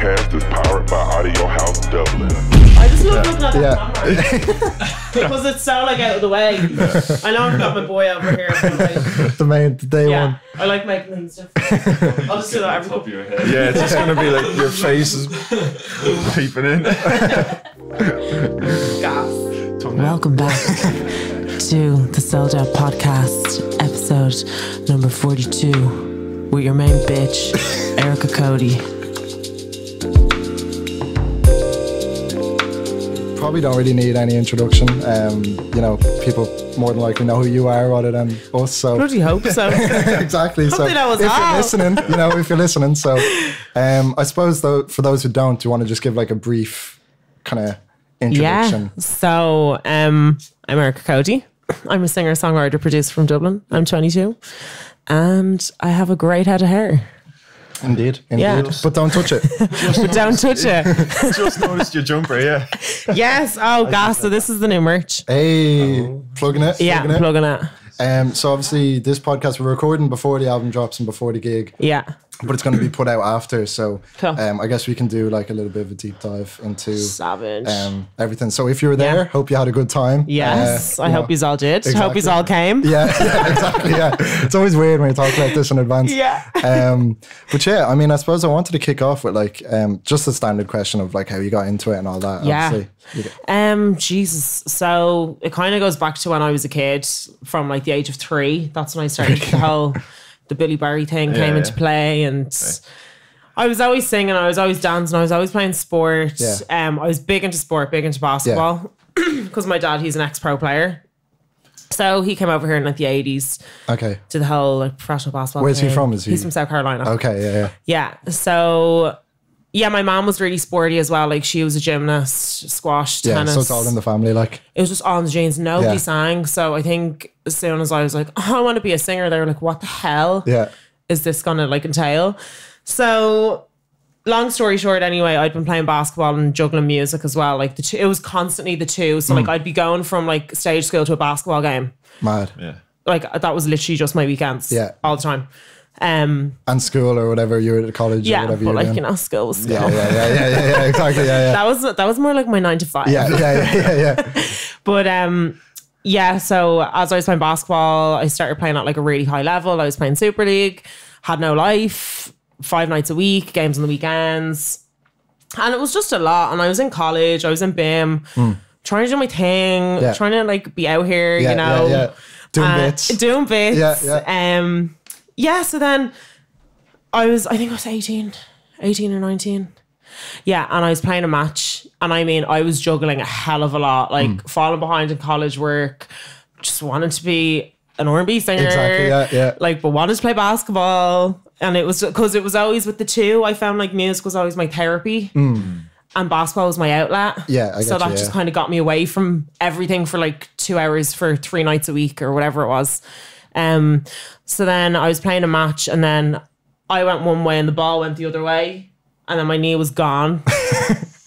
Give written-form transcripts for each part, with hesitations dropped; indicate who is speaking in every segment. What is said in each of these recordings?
Speaker 1: podcast is powered by Audio House Dublin.
Speaker 2: I just love looking at that camera because it's so like out of the way. I know I've got my boy over here.
Speaker 3: The day one.
Speaker 2: I like making things different. I'll just do that every
Speaker 4: Top of your head.
Speaker 5: Yeah, it's just gonna be like your face is peeping in.
Speaker 2: gas.
Speaker 6: Welcome back to the Sold Out Podcast, episode number 42, with your main bitch, Erica Cody.
Speaker 3: Probably don't really need any introduction. You know, people more than likely know who you are rather than us. So
Speaker 2: Bloody hope so.
Speaker 3: exactly. So
Speaker 2: they know us
Speaker 3: if
Speaker 2: all.
Speaker 3: you're listening, if you're listening. So I suppose though, for those who don't, do you want to just give like a brief kind of introduction?
Speaker 2: Yeah. So I'm Erica Cody. I'm a singer, songwriter, producer from Dublin. I'm 22, and I have a great head of hair.
Speaker 3: Indeed.
Speaker 2: Yeah.
Speaker 3: But don't touch it.
Speaker 2: But don't touch it.
Speaker 5: Just noticed your jumper, yeah.
Speaker 2: Yes. Oh, gas. So this is the new merch.
Speaker 3: Hey, plugging it.
Speaker 2: Yeah, plugging it.
Speaker 3: So obviously this podcast we're recording before the album drops and before the gig.
Speaker 2: Yeah.
Speaker 3: But it's going to be put out after, so
Speaker 2: Cool.
Speaker 3: I guess we can do like a little bit of a deep dive into
Speaker 2: Savage.
Speaker 3: everything. So if you were there,
Speaker 2: Yeah.
Speaker 3: hope you had a good time.
Speaker 2: Yes, I hope you all did.
Speaker 3: Exactly.
Speaker 2: Hope you all came.
Speaker 3: Yeah, exactly. Yeah, it's always weird when you talk about this in advance.
Speaker 2: Yeah.
Speaker 3: But yeah, I mean, I suppose I wanted to kick off with like just the standard question of like how you got into it and all that.
Speaker 2: Yeah.
Speaker 3: Obviously.
Speaker 2: Jesus. So it kind of goes back to when I was a kid, from like the age of 3. That's when I started the Billy Barry thing came into play, and I was always singing, I was always dancing, I was always playing sport.
Speaker 3: Yeah.
Speaker 2: I was big into sport, big into basketball, because my dad, he's an ex-pro player. So he came over here in like the 80s.
Speaker 3: Okay.
Speaker 2: To the whole like professional basketball
Speaker 3: Where's he
Speaker 2: thing.
Speaker 3: from?
Speaker 2: He's from South Carolina.
Speaker 3: Okay. Yeah.
Speaker 2: Yeah. So yeah, my mom was really sporty as well. Like she was a gymnast, squash, tennis.
Speaker 3: So it's all in the family. Like
Speaker 2: It was just all in the genes. Nobody
Speaker 3: Yeah.
Speaker 2: sang. So I think as soon as I was like, oh, I want to be a singer, they were like, what the hell
Speaker 3: yeah.
Speaker 2: is this going to like entail? So long story short, anyway, I'd been playing basketball and juggling music as well. Like it was constantly the two. So like I'd be going from like stage school to a basketball game.
Speaker 3: Mad.
Speaker 5: Yeah.
Speaker 2: Like that was literally just my weekends.
Speaker 3: Yeah.
Speaker 2: All the time.
Speaker 3: And school or whatever you were at college or whatever you
Speaker 2: but
Speaker 3: were
Speaker 2: like,
Speaker 3: doing.
Speaker 2: you know, school was school.
Speaker 3: Yeah, exactly. Yeah.
Speaker 2: That was more like my 9 to 5.
Speaker 3: Yeah.
Speaker 2: But yeah, so as I was playing basketball, I started playing at like a really high level. I was playing Super League, had no life, 5 nights a week, games on the weekends. And it was just a lot. And I was in college, I was in BIM, trying to do my thing, trying to like be out here, you know.
Speaker 3: Yeah. Doing bits.
Speaker 2: Yeah, so then I think I was 18 or 19. Yeah, and I was playing a match, and I mean, I was juggling a hell of a lot, like falling behind in college work, just wanted to be an R&B singer.
Speaker 3: Exactly, yeah.
Speaker 2: Like, but wanted to play basketball, and it was because it was always with the two. I found like music was always my therapy, and basketball was my outlet.
Speaker 3: Yeah,
Speaker 2: so that just kind of got me away from everything for like 2 hours for 3 nights a week or whatever it was. So then I was playing a match, and then I went one way and the ball went the other way, and then my knee was gone.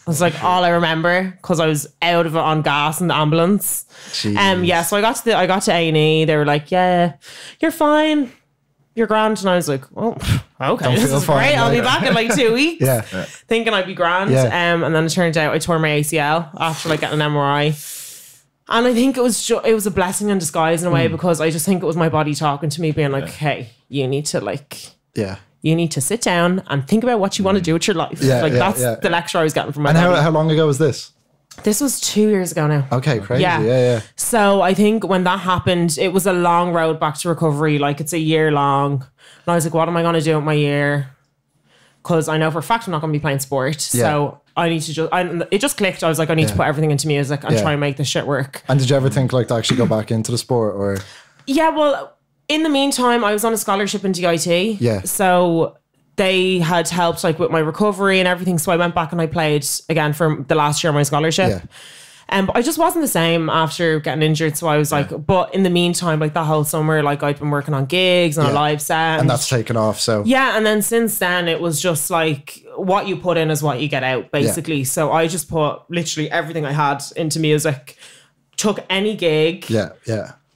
Speaker 2: It's like all I remember because I was out of it on gas in the ambulance. Yeah, so I got to A&E. They were like, "Yeah, you're fine, you're grand," and I was like, "Oh, okay, this is great. I'll be back in like 2 weeks."
Speaker 3: Yeah.
Speaker 2: Thinking I'd be grand.
Speaker 3: Yeah.
Speaker 2: And then it turned out I tore my ACL after like getting an MRI. And I think it was a blessing in disguise in a way, because I just think it was my body talking to me, being like, "Hey, you need to sit down and think about what you want to do with your life." That's the lecture I was getting from my body.
Speaker 3: And how long ago was this?
Speaker 2: This was 2 years ago now.
Speaker 3: Okay, crazy.
Speaker 2: Yeah.
Speaker 3: Yeah.
Speaker 2: So I think when that happened, it was a long road back to recovery. Like it's a year long. And I was like, what am I going to do with my year? Because I know for a fact I'm not going to be playing sport. So I need to it just clicked. I was like, I need to put everything into music and try and make this shit work.
Speaker 3: And did you ever think like to actually go back into the sport or?
Speaker 2: Yeah, well, in the meantime, I was on a scholarship in DIT.
Speaker 3: Yeah.
Speaker 2: So they had helped like with my recovery and everything. So I went back and I played again for the last year of my scholarship.
Speaker 3: Yeah.
Speaker 2: But I just wasn't the same after getting injured. So I was like, but in the meantime, like that whole summer, like I'd been working on gigs and a live set.
Speaker 3: And that's taken off. So
Speaker 2: yeah. And then since then it was just like what you put in is what you get out, basically. So I just put literally everything I had into music, took any gig.
Speaker 3: Yeah.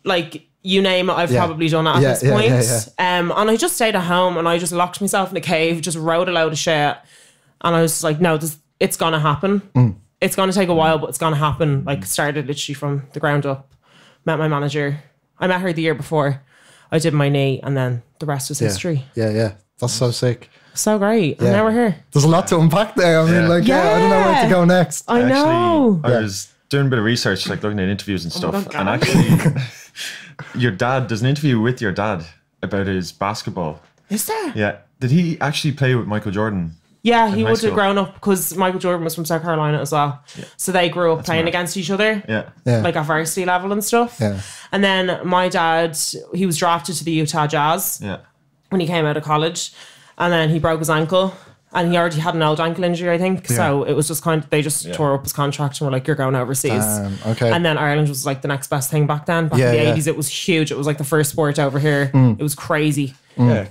Speaker 2: Like you name it, I've probably done it at this point.
Speaker 3: Yeah.
Speaker 2: And I just stayed at home and I just locked myself in a cave, just wrote a load of shit And I was just like, no, it's going to happen. It's going to take a while, but it's going to happen. Like, started literally from the ground up. Met my manager. I met her the year before. I did my knee, and then the rest was history.
Speaker 3: Yeah. That's so sick.
Speaker 2: So great.
Speaker 3: Yeah.
Speaker 2: And now we're here.
Speaker 3: There's a lot to unpack there. I mean, I don't know where to go next.
Speaker 2: I know.
Speaker 5: I was doing a bit of research, like looking at interviews and stuff.
Speaker 2: God.
Speaker 5: And actually, there's an interview with your dad about his basketball.
Speaker 2: Is there?
Speaker 5: Yeah. Did he actually play with Michael Jordan?
Speaker 2: Yeah, he
Speaker 5: high
Speaker 2: would
Speaker 5: school?
Speaker 2: have grown up because Michael Jordan was from South Carolina as well. Yeah. So they grew up playing
Speaker 5: mad.
Speaker 2: against each other.
Speaker 5: Yeah.
Speaker 2: Like at varsity level and stuff.
Speaker 3: Yeah.
Speaker 2: And then my dad, he was drafted to the Utah Jazz
Speaker 5: Yeah.
Speaker 2: when he came out of college. And then he broke his ankle. And he already had an old ankle injury, I think. So it was just they just tore up his contract and were like, you're going overseas.
Speaker 3: Okay.
Speaker 2: And then Ireland was like the next best thing back then. Back in the 80s, it was huge. It was like the first sport over here. It was crazy.
Speaker 5: Yeah.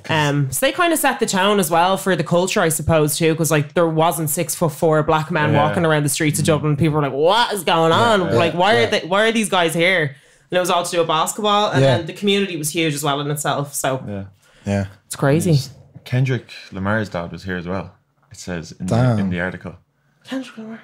Speaker 2: So they kind of set the tone as well for the culture, I suppose, too, because like there wasn't 6'4" black men walking around the streets of Dublin. People were like, "What is going on? Like, why are these guys here?" And it was all to do with basketball, and then the community was huge as well in itself. So
Speaker 3: Yeah.
Speaker 2: it's crazy.
Speaker 5: Kendrick Lamar's dad was here as well. It says in the article.
Speaker 2: Kendrick Lamar.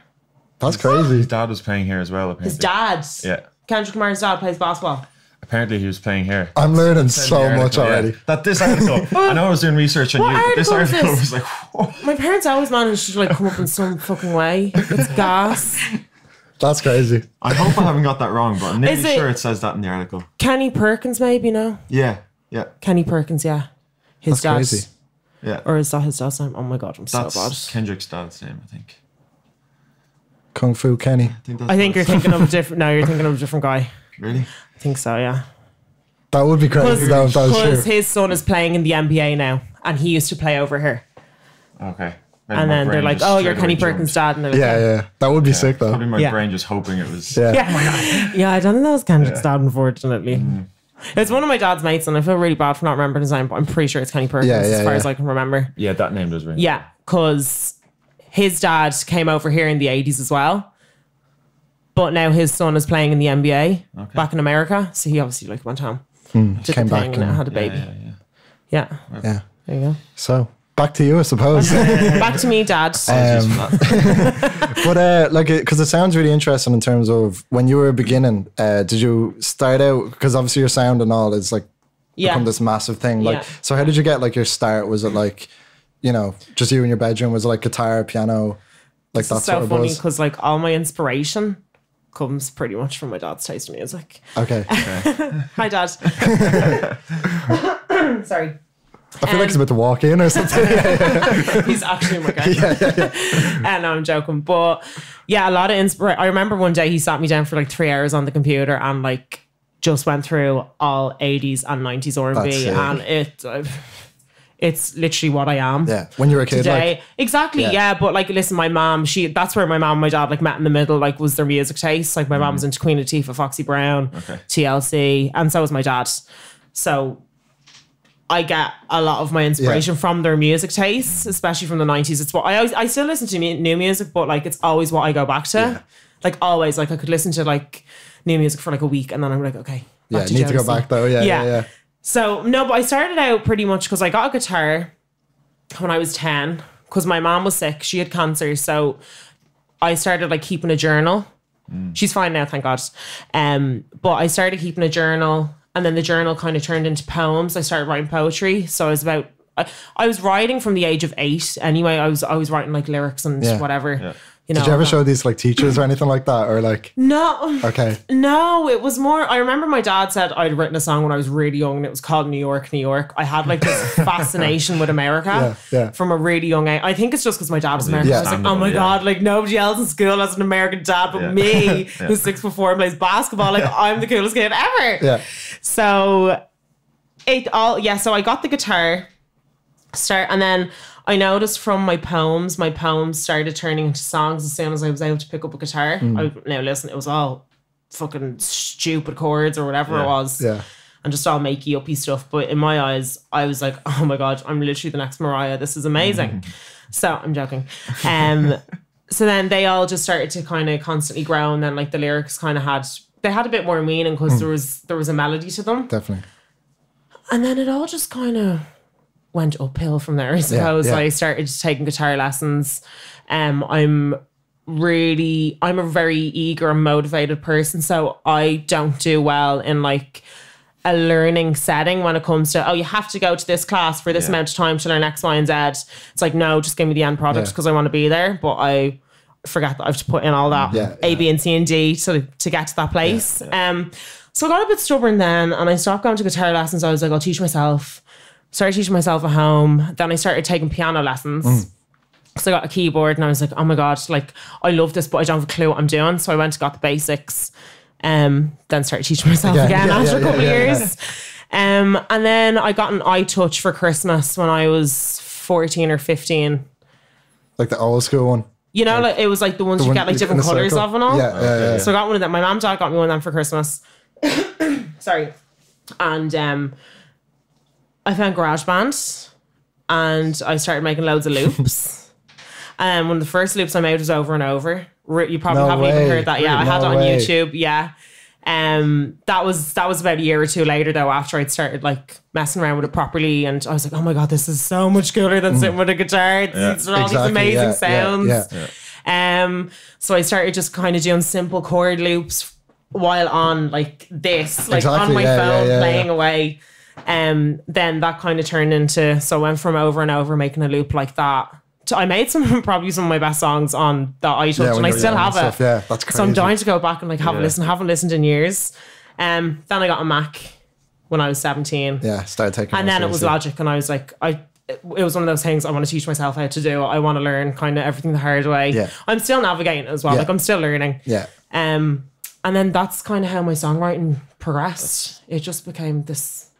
Speaker 3: That's crazy.
Speaker 5: His dad was playing here as well. Apparently.
Speaker 2: His dad.
Speaker 5: Yeah.
Speaker 2: Kendrick Lamar's dad plays basketball.
Speaker 5: Apparently he was playing here.
Speaker 3: I'm learning
Speaker 5: It's in
Speaker 3: so
Speaker 5: the article,
Speaker 3: much already.
Speaker 5: Yeah. That this article. I know I was doing research on
Speaker 2: What
Speaker 5: you, but this
Speaker 2: article is
Speaker 5: article
Speaker 2: this?
Speaker 5: was like, whoa.
Speaker 2: My parents always managed to like come up in some fucking way. It's gas.
Speaker 3: That's crazy.
Speaker 5: I hope I haven't got that wrong, but I'm nearly
Speaker 2: Is it-
Speaker 5: sure it says that in the article.
Speaker 2: Kenny Perkins, maybe, no?
Speaker 5: Yeah.
Speaker 2: Kenny Perkins, yeah. His
Speaker 3: That's
Speaker 2: dad.
Speaker 3: crazy.
Speaker 5: Yeah.
Speaker 2: Or is that his dad's name? Oh my God, I'm
Speaker 5: That's
Speaker 2: so bad.
Speaker 5: Kendrick's dad's name, I think.
Speaker 3: Kung Fu Kenny.
Speaker 2: I think you're thinking of a different. No, you're thinking of a different guy.
Speaker 5: Really?
Speaker 2: I think so. Yeah.
Speaker 3: That would be crazy though if that was
Speaker 2: Because
Speaker 3: true.
Speaker 2: his son is playing in the NBA now, and he used to play over here.
Speaker 5: Okay. Maybe
Speaker 2: And
Speaker 5: my
Speaker 2: then they're
Speaker 5: brain
Speaker 2: like,
Speaker 5: just
Speaker 2: "Oh, you're
Speaker 5: straight
Speaker 2: Kenny
Speaker 5: away
Speaker 2: Perkins'
Speaker 5: jumped.
Speaker 2: dad," and they're like,
Speaker 3: Yeah. That would be sick though.
Speaker 5: Probably my
Speaker 2: Yeah.
Speaker 5: brain just hoping it was.
Speaker 3: Yeah.
Speaker 2: Yeah, I don't think that was Kendrick's dad, unfortunately. It's one of my dad's mates, and I feel really bad for not remembering his name, but I'm pretty sure it's Kenny Perkins as far as I can remember.
Speaker 5: Yeah, that name does ring.
Speaker 2: Yeah, because his dad came over here in the 80s as well. But now his son is playing in the NBA back in America. So he obviously like went home. Did
Speaker 3: came
Speaker 2: the
Speaker 3: back
Speaker 2: thing and had a baby. Yeah.
Speaker 3: Yeah.
Speaker 2: There you go.
Speaker 3: So back to you, I suppose.
Speaker 2: Back to me, Dad.
Speaker 3: But like, because it sounds really interesting in terms of when you were beginning. Did you start out? Because obviously your sound and all is like become this massive thing. Like, so how did you get like your start? Was it like, just you in your bedroom? Was it like guitar, piano, like that
Speaker 2: It's
Speaker 3: sort
Speaker 2: so
Speaker 3: of
Speaker 2: funny
Speaker 3: buzz?
Speaker 2: because like all my inspiration comes pretty much from my dad's taste in music.
Speaker 3: Okay.
Speaker 2: Hi, Dad. Sorry.
Speaker 3: I feel like he's about to walk in or something.
Speaker 2: He's actually my guy. No, I'm joking. But yeah, a lot of inspiration. I remember one day he sat me down for like 3 hours on the computer and like just went through all 80s and 90s R&B. And it's literally what I am.
Speaker 3: Yeah. When you were a kid,
Speaker 2: today.
Speaker 3: like.
Speaker 2: Exactly, yeah. But like, listen, my mom, that's where my mom and my dad like met in the middle, like was their music taste. Like my mom was into Queen Latifah, Foxy Brown, TLC, and so was my dad. So I get a lot of my inspiration from their music tastes, especially from the 90s. It's what I still listen to new music, but like it's always what I go back to. Yeah. Like always, like I could listen to like new music for like a week and then I'm like, okay.
Speaker 3: Yeah, need to go back though. Yeah.
Speaker 2: So no, but I started out pretty much because I got a guitar when I was 10 because my mom was sick. She had cancer. So I started like keeping a journal. She's fine now, thank God. But I started keeping a journal and then the journal kind of turned into poems. I started writing poetry. So I was writing from the age of 8 anyway. I was writing like lyrics and whatever. Yeah.
Speaker 3: Did you ever show these like teachers or anything like that? Or like
Speaker 2: no.
Speaker 3: Okay.
Speaker 2: No, it was more I remember my dad said I'd written a song when I was really young and it was called New York, New York. I had like this fascination with America from a really young age. I think it's just because my dad was American. I was like, oh my God, like nobody else in school has an American dad but me, who's 6'4" and plays basketball. Like I'm the coolest kid ever.
Speaker 3: Yeah.
Speaker 2: So so I got the guitar and then I noticed from my poems started turning into songs as soon as I was able to pick up a guitar. Now listen, it was all fucking stupid chords or whatever it was. Yeah. And just all makey uppy stuff. But in my eyes, I was like, oh my God, I'm literally the next Mariah. This is amazing. So I'm joking. So then they all just started to kind of constantly grow and then like the lyrics kind of had a bit more meaning because there was a melody to them.
Speaker 3: Definitely.
Speaker 2: And then it all just kind of went uphill from there, I suppose. I started taking guitar lessons. I'm a very eager and motivated person, so I don't do well in like a learning setting when it comes to, you have to go to this class for this amount of time to learn X, Y, and Z. It's like, no, just give me the end product because I want to be there. But I forget that I have to put in all that A, B, and C, and D to get to that place. So I got a bit stubborn then, and I stopped going to guitar lessons. I was like, I'll teach myself. Started teaching myself at home. Then I started taking piano lessons. So I got a keyboard, and I was like, oh my God, like, I love this, but I don't have a clue what I'm doing. So I went and got the basics. Then started teaching myself again after a couple of years. And then I got an iTouch for Christmas when I was 14 or 15.
Speaker 3: Like the old school one?
Speaker 2: You know, like it was like the ones you get like different colours of and all.
Speaker 3: Yeah.
Speaker 2: So I got one of them. My mum and dad got me one of them for Christmas. Sorry. And I found GarageBand and I started making loads of loops. One of the first loops I made was Over and Over. You probably haven't even heard that. Yeah, I had it on YouTube. Yeah. That was about a year or two later though, after I'd started like messing around with it properly, and I was like, oh my God, this is so much cooler than sitting with a guitar. These are all these amazing sounds. So I started just kind of doing simple chord loops while on like this, like on my phone playing away. Then that kind of turned into, so I went from Over and Over making a loop like that. I made probably some of my best songs on that iTouch, and I still have it.
Speaker 3: Yeah, that's crazy.
Speaker 2: So I'm dying to go back and like have a listen. Haven't listened in years. Then I got a Mac when I was 17.
Speaker 3: Yeah, started taking.
Speaker 2: And then it was Logic, and I was like, it was one of those things I want to teach myself how to do. I want to learn kind of everything the hard way. Yeah. I'm still navigating as well. Yeah. Like I'm still learning.
Speaker 3: Yeah.
Speaker 2: And then that's kind of how my songwriting progressed. It just became this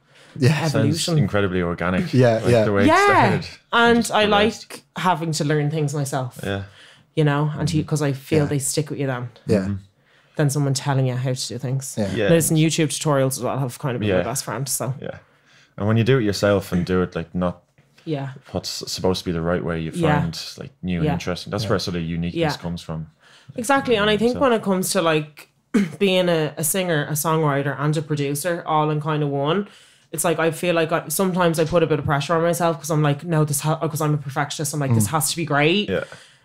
Speaker 2: evolution.
Speaker 5: Sounds incredibly organic.
Speaker 3: Yeah,
Speaker 5: The way it started.
Speaker 2: And I like having to learn things myself.
Speaker 5: Yeah.
Speaker 2: You know, and because I feel they stick with you then.
Speaker 3: Yeah.
Speaker 2: Than someone telling you how to do things.
Speaker 3: Yeah.
Speaker 2: There's some YouTube tutorials as well. Have kind of been my best friend. So
Speaker 5: and when you do it yourself and do it like not what's supposed to be the right way, you find like new and interesting. That's where sort of uniqueness comes from.
Speaker 2: Exactly. And I think when it comes to like being a singer, a songwriter, and a producer all in kind of one, it's like I feel like sometimes I put a bit of pressure on myself because I'm like, no, because I'm a perfectionist. I'm like, this has to be great,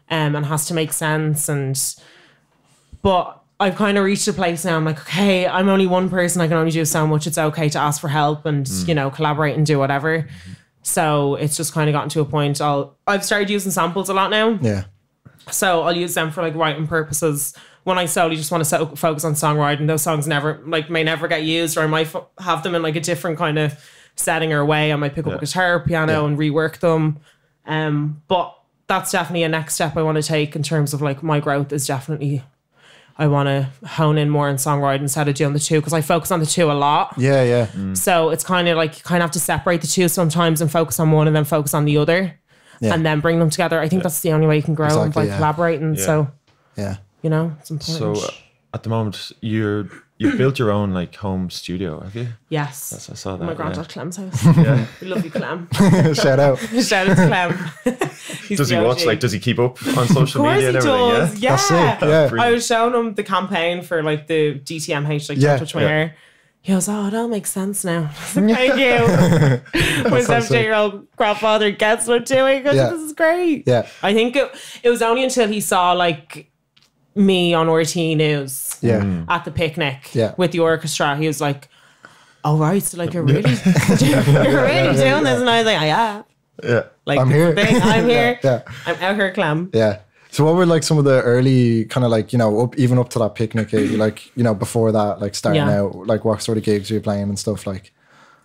Speaker 2: and has to make sense. But I've kind of reached a place now. I'm like, okay, I'm only one person. I can only do so much. It's okay to ask for help and you know, collaborate and do whatever. So it's just kind of gotten to a point. I've started using samples a lot now.
Speaker 3: Yeah.
Speaker 2: So I'll use them for like writing purposes. When I solely just want to focus on songwriting, those songs may never get used, or I might have them in like a different kind of setting or way. I might pick up a guitar, piano, and rework them. But that's definitely a next step I want to take in terms of like my growth. Is definitely I want to hone in more on songwriting instead of doing the two, because I focus on the two a lot.
Speaker 3: Yeah.
Speaker 2: So it's kind of like you kind of have to separate the two sometimes and focus on one and then focus on the other, and then bring them together. I think that's the only way you can grow by collaborating. So you know, it's important.
Speaker 5: So at the moment, you've built your own like home studio, have you?
Speaker 2: Yes.
Speaker 5: I saw that.
Speaker 2: My granddad Clem's house. We love you, Clem.
Speaker 3: Shout out.
Speaker 2: Shout out to Clem.
Speaker 5: Does he watch? Like, does he keep up on social media and everything?
Speaker 2: Does. Yeah.
Speaker 3: That's sick. Yeah.
Speaker 2: I was showing him the campaign for like the DTMH, like Don't Touch My Hair. He goes, oh, it all makes sense now. Thank you. My 17-year-old grandfather gets what I'm doing. This is great.
Speaker 3: Yeah.
Speaker 2: I think it was only until he saw like me on RT News at the picnic with the orchestra, he was like, oh right, so like you're really doing this. And I was like, yeah. Like
Speaker 3: I'm here.
Speaker 2: I'm here. I'm out here, Clem.
Speaker 3: Yeah. So what were like some of the early kind of like, you know, even up to that picnic, like, you know, before that, like starting out, like what sort of gigs were you playing and stuff like?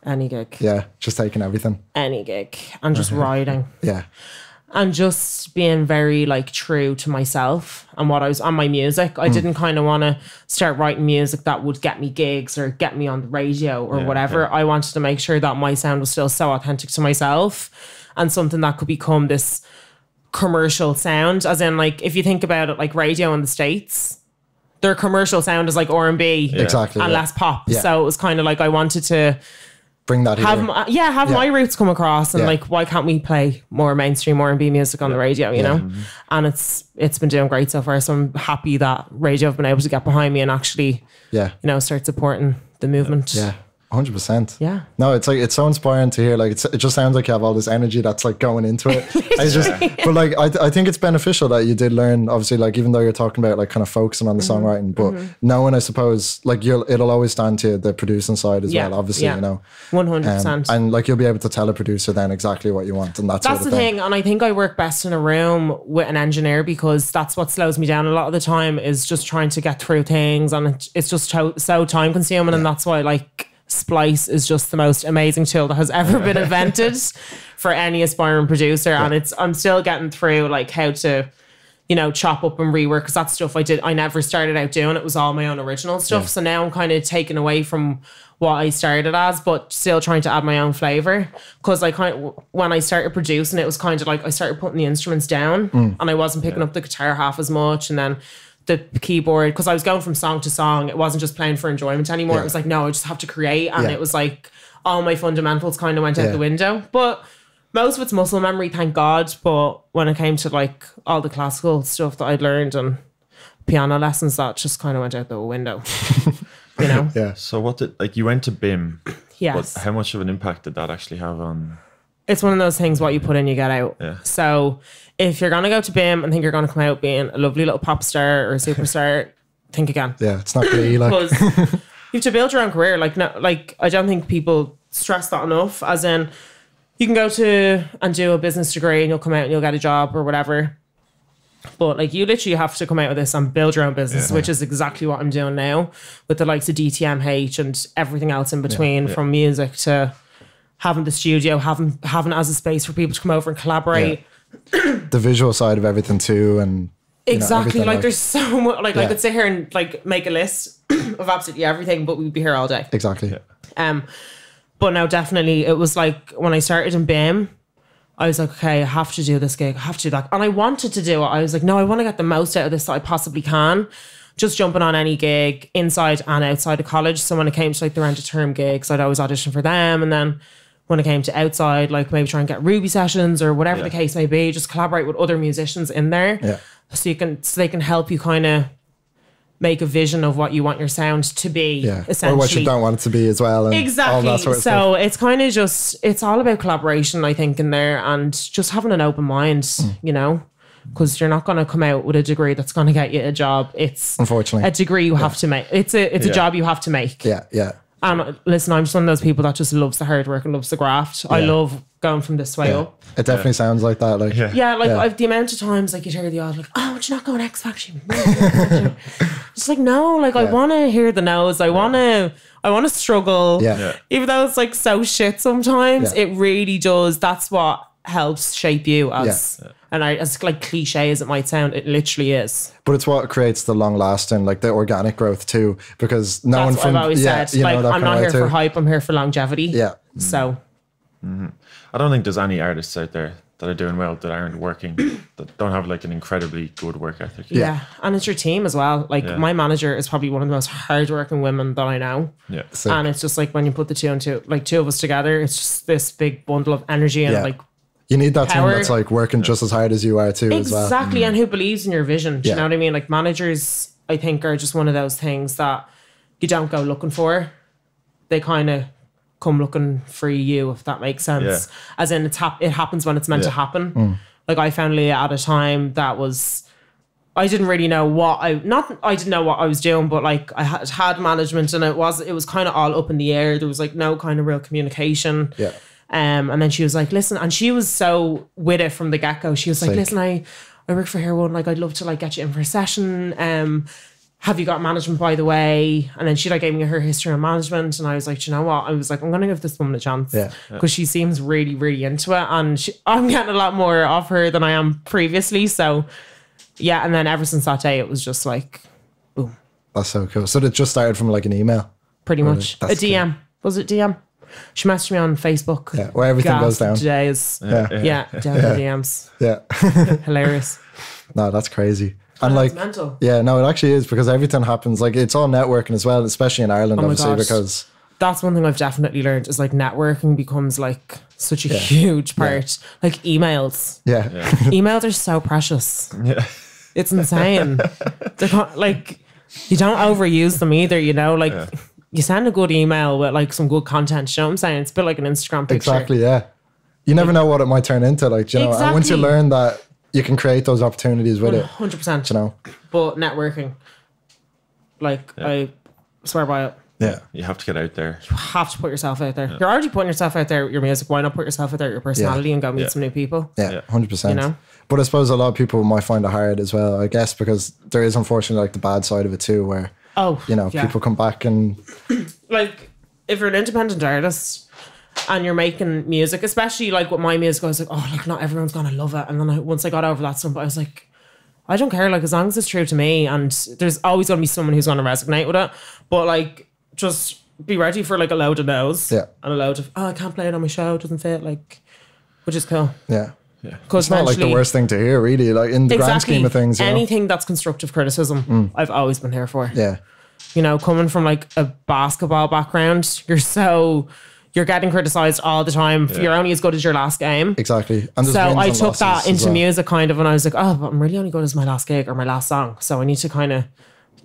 Speaker 2: Any gig.
Speaker 3: Yeah. Just taking everything.
Speaker 2: Any gig. And just riding.
Speaker 3: Yeah.
Speaker 2: And just being very like true to myself and what I was on my music. I didn't kind of want to start writing music that would get me gigs or get me on the radio or whatever. I wanted to make sure that my sound was still so authentic to myself and something that could become this commercial sound. As in, like, if you think about it, like radio in the States, their commercial sound is like R&B
Speaker 3: exactly,
Speaker 2: and less pop. So it was kind of like I wanted to
Speaker 3: bring that
Speaker 2: have my roots come across, and like, why can't we play more mainstream R&B music on the radio, you know? And it's been doing great so far, so I'm happy that radio have been able to get behind me and actually you know, start supporting the movement.
Speaker 3: 100%.
Speaker 2: Yeah.
Speaker 3: No, it's like, it's so inspiring to hear. Like, it just sounds like you have all this energy that's like going into it. But like, I think it's beneficial that you did learn, obviously, like, even though you're talking about like kind of focusing on the songwriting, but knowing, I suppose, like it'll always stand to the producing side as well, obviously, you know.
Speaker 2: 100%.
Speaker 3: And like, you'll be able to tell a producer then exactly what you want, and that's
Speaker 2: the thing. And I think I work best in a room with an engineer, because that's what slows me down a lot of the time, is just trying to get through things, and it's just so time consuming, and that's why, like, Splice is just the most amazing tool that has ever been invented for any aspiring producer. And I'm still getting through like how to, you know, chop up and rework, because that's stuff I never started out doing. It was all my own original stuff. So now I'm kind of taken away from what I started as, but still trying to add my own flavor. Because when I started producing, it was kind of like I started putting the instruments down, and I wasn't picking up the guitar half as much, and then the keyboard, because I was going from song to song. It wasn't just playing for enjoyment anymore. It was like, no, I just have to create. And it was like all my fundamentals kind of went out the window. But most of it's muscle memory, thank God. But when it came to like all the classical stuff that I'd learned and piano lessons, that just kind of went out the window. You know?
Speaker 3: Yeah.
Speaker 5: So what did, like, you went to BIM.
Speaker 2: Yes.
Speaker 5: But how much of an impact did that actually have on?
Speaker 2: It's one of those things, what you put in, you get out.
Speaker 5: Yeah.
Speaker 2: So if you're going to go to BIM and think you're going to come out being a lovely little pop star or a superstar, think again.
Speaker 3: Yeah, it's not going to be like...
Speaker 2: Because you have to build your own career. Like, no, like, I don't think people stress that enough. As in, you can go to and do a business degree and you'll come out and you'll get a job or whatever. But like, you literally have to come out of this and build your own business, which is exactly what I'm doing now with the likes of DTMH and everything else in between, from music to having the studio, having it as a space for people to come over and collaborate.
Speaker 3: The visual side of everything too, and
Speaker 2: exactly, like there's so much. Like I could sit here and like make a list of absolutely everything, but we'd be here all day.
Speaker 3: Exactly.
Speaker 2: But no, definitely, it was like when I started in BIM, I was like, okay, I have to do this gig, I have to do that, and I wanted to do it. I was like, no, I want to get the most out of this that I possibly can. Just jumping on any gig inside and outside of college. So when it came to like the rent a term gigs, I'd always audition for them, and then when it came to outside, like maybe try and get Ruby sessions or whatever the case may be, just collaborate with other musicians in there. So they can help you kind of make a vision of what you want your sound to be, essentially. Or
Speaker 3: what you don't want it to be as well. And
Speaker 2: exactly.
Speaker 3: All that sort of
Speaker 2: so
Speaker 3: stuff.
Speaker 2: It's kind of just, it's all about collaboration, I think, in there, and just having an open mind, you know, because you're not going to come out with a degree that's going to get you a job. It's
Speaker 3: unfortunately
Speaker 2: a degree you have to make. It's a job you have to make.
Speaker 3: Yeah.
Speaker 2: And listen, I'm just one of those people that just loves the hard work and loves the graft. I love going from this way up.
Speaker 3: It definitely sounds like that. Like
Speaker 2: I've the amount of times like you'd hear the odd like, oh, would you not go on X Factor? It's like, no, like I want to hear the no's. I want to struggle. Even though it's like so shit sometimes, it really does. That's what helps shape you as. And as like cliche as it might sound, it literally is.
Speaker 3: But it's what creates the long lasting, like the organic growth too. Because no
Speaker 2: That's
Speaker 3: one
Speaker 2: what
Speaker 3: from
Speaker 2: I've always said. Like, I'm not here for hype. I'm here for longevity.
Speaker 3: Yeah.
Speaker 2: So.
Speaker 5: I don't think there's any artists out there that are doing well that aren't working, that don't have like an incredibly good work ethic.
Speaker 2: Yeah. And it's your team as well. Like my manager is probably one of the most hardworking women that I know.
Speaker 5: Yeah.
Speaker 3: So,
Speaker 2: and it's just like when you put the two of us together, it's just this big bundle of energy and like.
Speaker 3: You need that
Speaker 2: power.
Speaker 3: team that's like working just as hard as you are too as well.
Speaker 2: Exactly, and who believes in your vision. Do you know what I mean? Like managers, I think, are just one of those things that you don't go looking for. They kind of come looking for you, if that makes sense. As in, it happens when it's meant to happen. Like I found Leah at a time that was, I didn't really know what I didn't know what I was doing, but like I had management, and it was kind of all up in the air. There was like no kind of real communication.
Speaker 3: Yeah.
Speaker 2: And then she was like, listen, and she was so with it from the get-go. She was like, listen, I work for Hair One, like I'd love to like get you in for a session. Have you got management, by the way? And then she like gave me her history on management, and I was like, you know what? I was like, I'm gonna give this woman a chance because she seems really, really into it, and I'm getting a lot more off her than I am previously. So yeah, and then ever since that day, it was just like, boom.
Speaker 3: That's so cool. So it just started from like an email,
Speaker 2: pretty much. A DM. Cool. Was it DM? She messaged me on Facebook.
Speaker 3: Yeah, where everything goes down.
Speaker 2: Today is down the DMs.
Speaker 3: Yeah.
Speaker 2: Hilarious.
Speaker 3: No, that's crazy. And like,
Speaker 2: mental.
Speaker 3: Yeah, no, it actually is, because everything happens. Like it's all networking as well, especially in Ireland, obviously, because
Speaker 2: that's one thing I've definitely learned is like networking becomes like such a huge part. Like emails.
Speaker 3: Yeah.
Speaker 2: Emails are so precious. Yeah. It's insane. They're like, you don't overuse them either, you know, like you send a good email with like some good content, you know what I'm saying? It's a bit like an Instagram picture.
Speaker 3: Exactly, yeah. You never know what it might turn into, like, you know, and once you learn that you can create those opportunities with
Speaker 2: 100%.
Speaker 3: it, you know.
Speaker 2: But networking, like, I swear by it.
Speaker 5: Yeah, you have to get out there.
Speaker 2: You have to put yourself out there. You're already putting yourself out there with your music. Why not put yourself out there with your personality and go meet some new people?
Speaker 3: Yeah, 100%.
Speaker 2: You know?
Speaker 3: But I suppose a lot of people might find it hard as well, I guess, because there is unfortunately like the bad side of it too, where, you know, people come back and...
Speaker 2: Like, if you're an independent artist and you're making music, especially like with my music, I was like, oh, like not everyone's going to love it. And then once I got over that stuff, I was like, I don't care, like as long as it's true to me, and there's always going to be someone who's going to resonate with it. But like, just be ready for like a load of no's and a load of, oh, I can't play it on my show, it doesn't fit, like, which is cool.
Speaker 3: Yeah. It's not like the worst thing to hear, really, like in the grand scheme of things.
Speaker 2: Anything that's constructive criticism, I've always been here for.
Speaker 3: Yeah.
Speaker 2: You know, coming from like a basketball background, you're getting criticized all the time. You're only as good as your last game.
Speaker 3: Exactly. And
Speaker 2: so I took that into music kind of, and I was like, oh, but I'm really only good as my last gig or my last song. So I need to kind of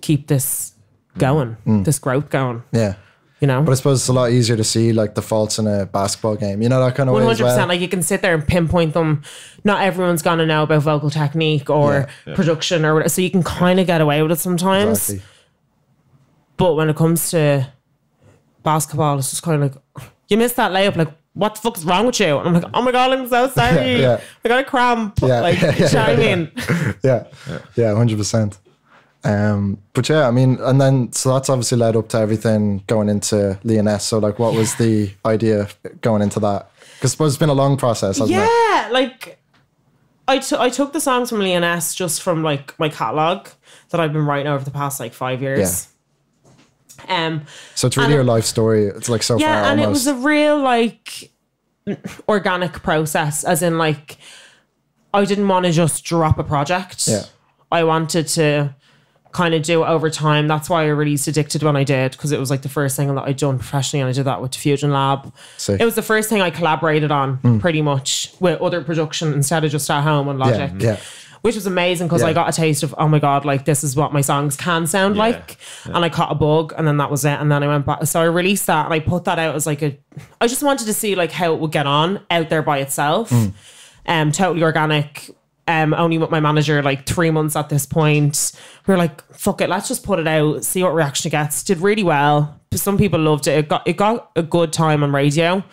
Speaker 2: keep this going, this growth going.
Speaker 3: Yeah.
Speaker 2: You know?
Speaker 3: But I suppose it's a lot easier to see like the faults in a basketball game. You know, that kind of 100%, way as well.
Speaker 2: Like you can sit there and pinpoint them. Not everyone's going to know about vocal technique or production or whatever. So you can kind of get away with it sometimes.
Speaker 3: Exactly.
Speaker 2: But when it comes to basketball, it's just kind of like, you missed that layup, like, what the fuck is wrong with you? And I'm like, oh my God, I'm so sorry. I got a cramp. Like, you know what I mean?
Speaker 3: Yeah, 100%. But yeah, I mean, and then, so that's obviously led up to everything going into Leoness. So like, what was the idea going into that? Because I suppose it's been a long process, hasn't it?
Speaker 2: Yeah, like, I took the songs from Leoness just from like my catalogue that I've been writing over the past like 5 years.
Speaker 3: So it's really your life story. It's like so far almost.
Speaker 2: And it was a real like organic process, as in like I didn't want to just drop a project. I wanted to kind of do it over time. That's why I released Addicted when I did, because it was like the first thing that I'd done professionally, and I did that with Diffusion Lab.
Speaker 3: Sick.
Speaker 2: It was the first thing I collaborated on pretty much with other production instead of just at home on Logic. Which was amazing, because I got a taste of, oh my God, like this is what my songs can sound like. And I caught a bug, and then that was it. And then I went back. So I released that, and I put that out as like I just wanted to see like how it would get on out there by itself. Totally organic. Only with my manager, like 3 months at this point. We were like, fuck it, let's just put it out, see what reaction it gets. Did really well. Some people loved it. It got a good time on radio.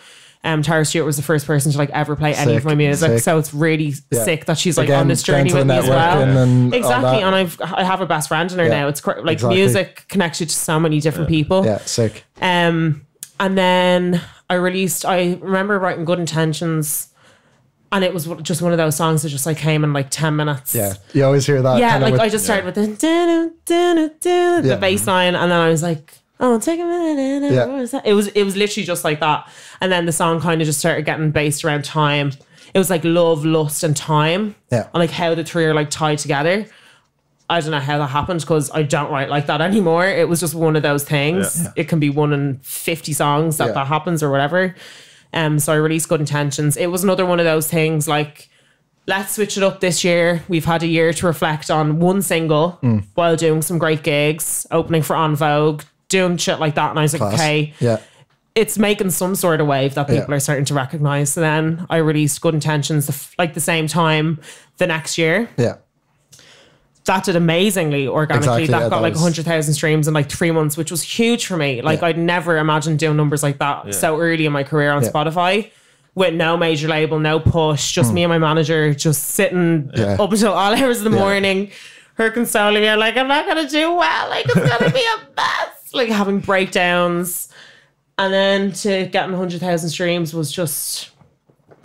Speaker 2: Tara Stewart was the first person to like ever play any of my music, so it's really sick that she's like on this journey with me as well. Exactly, and I have a best friend in her now. It's like music connects you to so many different people.
Speaker 3: Yeah, sick.
Speaker 2: And then I remember writing Good Intentions, and it was just one of those songs that just like came in like 10 minutes.
Speaker 3: Yeah, you always hear that.
Speaker 2: Yeah, like I just started with the bass line, and then I was like, oh, take a minute. What was that? It was literally just like that. And then the song kind of just started getting based around time. It was like love, lust, and time.
Speaker 3: Yeah. And
Speaker 2: like how the three are like tied together. I don't know how that happened, because I don't write like that anymore. It was just one of those things. It can be 1 in 50 songs that happens or whatever. So I released Good Intentions. It was another one of those things like, let's switch it up this year. We've had a year to reflect on one single while doing some great gigs, opening for En Vogue, doing shit like that. And I was like, okay, it's making some sort of wave that people are starting to recognize. So then I released Good Intentions like the same time the next year. That did amazingly organically. That got like 100,000 streams in like 3 months, which was huge for me. Like I'd never imagined doing numbers like that so early in my career on Spotify, with no major label, no push, just me and my manager just sitting up until all hours of the morning, her consoling me. I'm like, I'm not going to do well. Like, it's going to be a mess. Like having breakdowns. And then to getting 100,000 streams was just,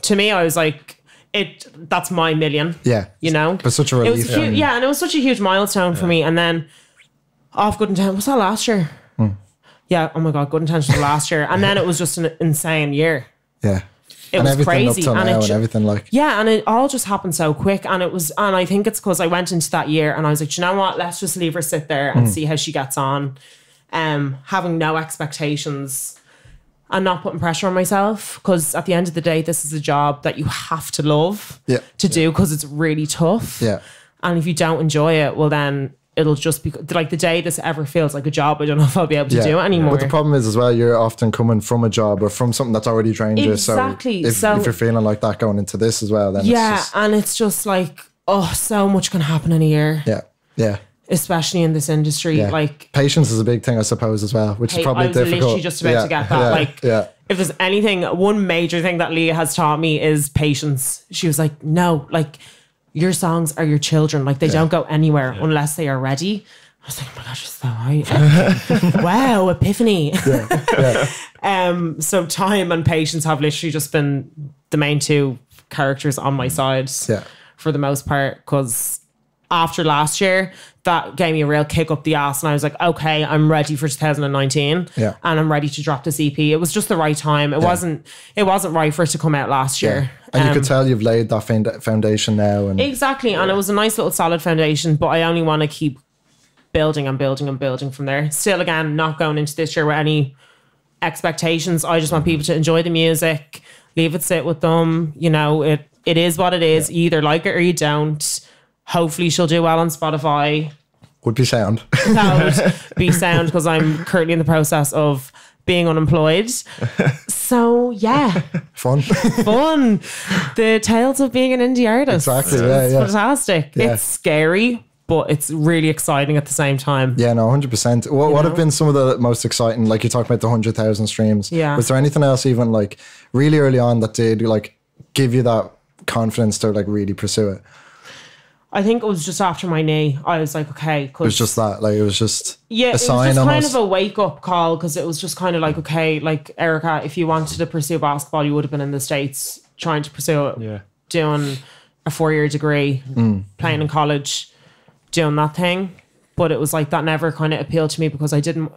Speaker 2: to me, I was like, that's my million. You know?
Speaker 3: But such a relief.
Speaker 2: And it was such a huge milestone for me. And then off Good Intentions, was that last year? Yeah, oh my God, Good Intentions last year. And then it was just an insane year. It was crazy.
Speaker 3: And everything like.
Speaker 2: Yeah, and it all just happened so quick. And I think it's because I went into that year and I was like, you know what? Let's just leave her sit there and see how she gets on. Having no expectations and not putting pressure on myself, because at the end of the day, this is a job that you have to love to do, because it's really tough. And if you don't enjoy it, well then it'll just be like the day this ever feels like a job, I don't know if I'll be able to do it anymore.
Speaker 3: But the problem is as well, you're often coming from a job or from something that's already drained you.
Speaker 2: Exactly.
Speaker 3: So if you're feeling like that going into this as well, then
Speaker 2: and it's just like, so much can happen in a year.
Speaker 3: Yeah.
Speaker 2: Especially in this industry. Like
Speaker 3: patience is a big thing, I suppose, as well, which is probably difficult. I was
Speaker 2: literally just about to get that. If there's anything, one major thing that Leah has taught me is patience. She was like, no, like your songs are your children. Like they don't go anywhere unless they are ready. I was like, oh my gosh, it's so right. Wow, epiphany. So time and patience have literally just been the main two characters on my side for the most part, because after last year, that gave me a real kick up the ass, and I was like, okay, I'm ready for 2019, and I'm ready to drop this EP. It was just the right time. It wasn't right for it to come out last year.
Speaker 3: And you could tell you've laid that foundation now. And
Speaker 2: exactly, and it was a nice little solid foundation, but I only want to keep building and building and building from there. Still, again, not going into this year with any expectations. I just want people to enjoy the music, leave it sit with them. You know, it is what it is. You either like it or you don't. Hopefully she'll do well on Spotify.
Speaker 3: Would be sound.
Speaker 2: That would be sound, because I'm currently in the process of being unemployed. So yeah.
Speaker 3: Fun.
Speaker 2: The tales of being an indie artist.
Speaker 3: Exactly.
Speaker 2: It's fantastic.
Speaker 3: Yeah.
Speaker 2: It's scary, but it's really exciting at the same time.
Speaker 3: Yeah, no, 100%. What have been some of the most exciting, like you talked about the 100,000 streams.
Speaker 2: Yeah.
Speaker 3: Was there anything else even like really early on that did like give you that confidence to like really pursue it?
Speaker 2: I think it was just after my knee. I was like, okay.
Speaker 3: It was just that, like, it was just
Speaker 2: a
Speaker 3: sign.
Speaker 2: It was just
Speaker 3: almost
Speaker 2: kind of a wake up call, because it was just kind of like, okay, like Erica, if you wanted to pursue basketball, you would have been in the States trying to pursue it, doing a 4-year degree, playing in college, doing that thing. But it was like that never kind of appealed to me, because I didn't.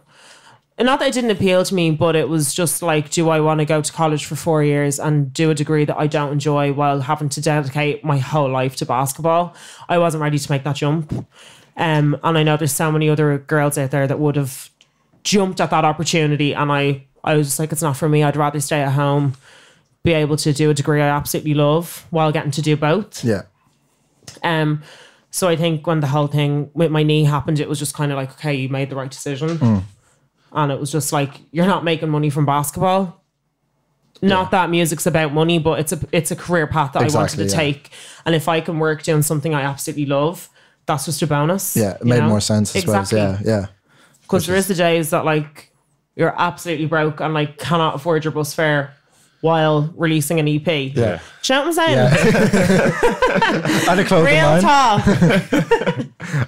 Speaker 2: Not that it didn't appeal to me, but it was just like, do I want to go to college for 4 years and do a degree that I don't enjoy while having to dedicate my whole life to basketball? I wasn't ready to make that jump. And I know there's so many other girls out there that would have jumped at that opportunity. And I was just like, it's not for me. I'd rather stay at home, be able to do a degree I absolutely love while getting to do both.
Speaker 3: Yeah.
Speaker 2: So I think when the whole thing with my knee happened, it was just kind of like, okay, you made the right decision. And it was just like, you're not making money from basketball. Not that music's about money, but it's a career path that I wanted to take. And if I can work doing something I absolutely love, that's just a bonus.
Speaker 3: Yeah, it made more sense, I suppose. Yeah.
Speaker 2: Because there is the days that like you're absolutely broke and like cannot afford your bus fare while releasing an EP.
Speaker 3: Yeah.
Speaker 2: Do you know what I'm saying?
Speaker 3: Yeah. And a clothing
Speaker 2: Real
Speaker 3: line.
Speaker 2: talk.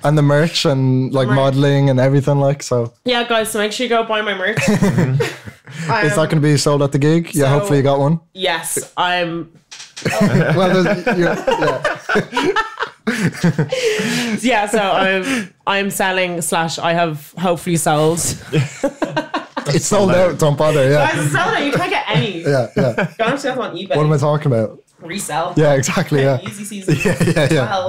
Speaker 3: And the merch and like modelling and everything, like, so.
Speaker 2: Yeah, guys, so make sure you go buy my merch.
Speaker 3: Is that going to be sold at the gig? Yeah, hopefully you got one.
Speaker 2: Yes, I'm... Yeah, so I'm selling / I have hopefully sold.
Speaker 3: It's sold out. Don't bother. Yeah.
Speaker 2: Guys, it's sold out. You can't get any.
Speaker 3: Yeah.
Speaker 2: Go on sale on eBay.
Speaker 3: What am I talking about?
Speaker 2: Resell.
Speaker 3: Yeah, exactly. Yeah.
Speaker 2: Easy season.
Speaker 3: Yeah.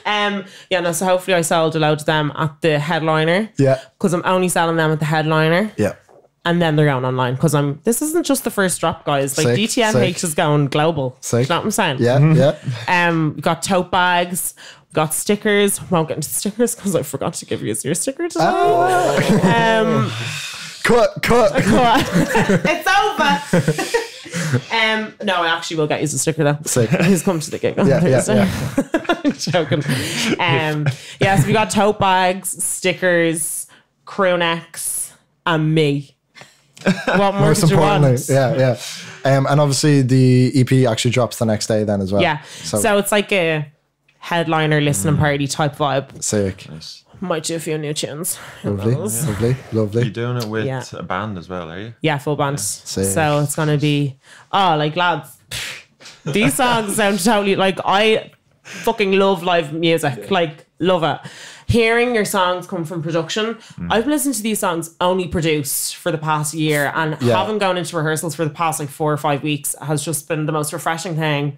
Speaker 2: 12. So hopefully I sold a load of them at the headliner.
Speaker 3: Yeah.
Speaker 2: Because I'm only selling them at the headliner.
Speaker 3: Yeah.
Speaker 2: And then they're going online, because this isn't just the first drop, guys. Like DTMH is going global.
Speaker 3: Sick.
Speaker 2: You know what I'm saying?
Speaker 3: Yeah.
Speaker 2: We got tote bags. We got stickers. Won't get into stickers because I forgot to give you your sticker today.
Speaker 3: Cut.
Speaker 2: It's over. No, I actually will get you a sticker though.
Speaker 3: Sick.
Speaker 2: He's come to the gig on Thursday. I'm joking. So we got tote bags, stickers, crew necks, and me. What more
Speaker 3: Most
Speaker 2: did you
Speaker 3: importantly,
Speaker 2: want?
Speaker 3: yeah. And obviously the EP actually drops the next day then as well.
Speaker 2: Yeah. So it's like a headliner listening party type vibe.
Speaker 3: Sick.
Speaker 5: Nice.
Speaker 2: Might do a few new tunes.
Speaker 3: Lovely.
Speaker 5: You're doing it with a band as well, are you?
Speaker 2: Yeah, full band.
Speaker 3: Sick.
Speaker 2: So it's gonna be like, lads, these songs sound totally like, I fucking love live music. Like, love it. Hearing your songs come from production. I've listened to these songs only produced for the past year, and having gone into rehearsals for the past like 4 or 5 weeks has just been the most refreshing thing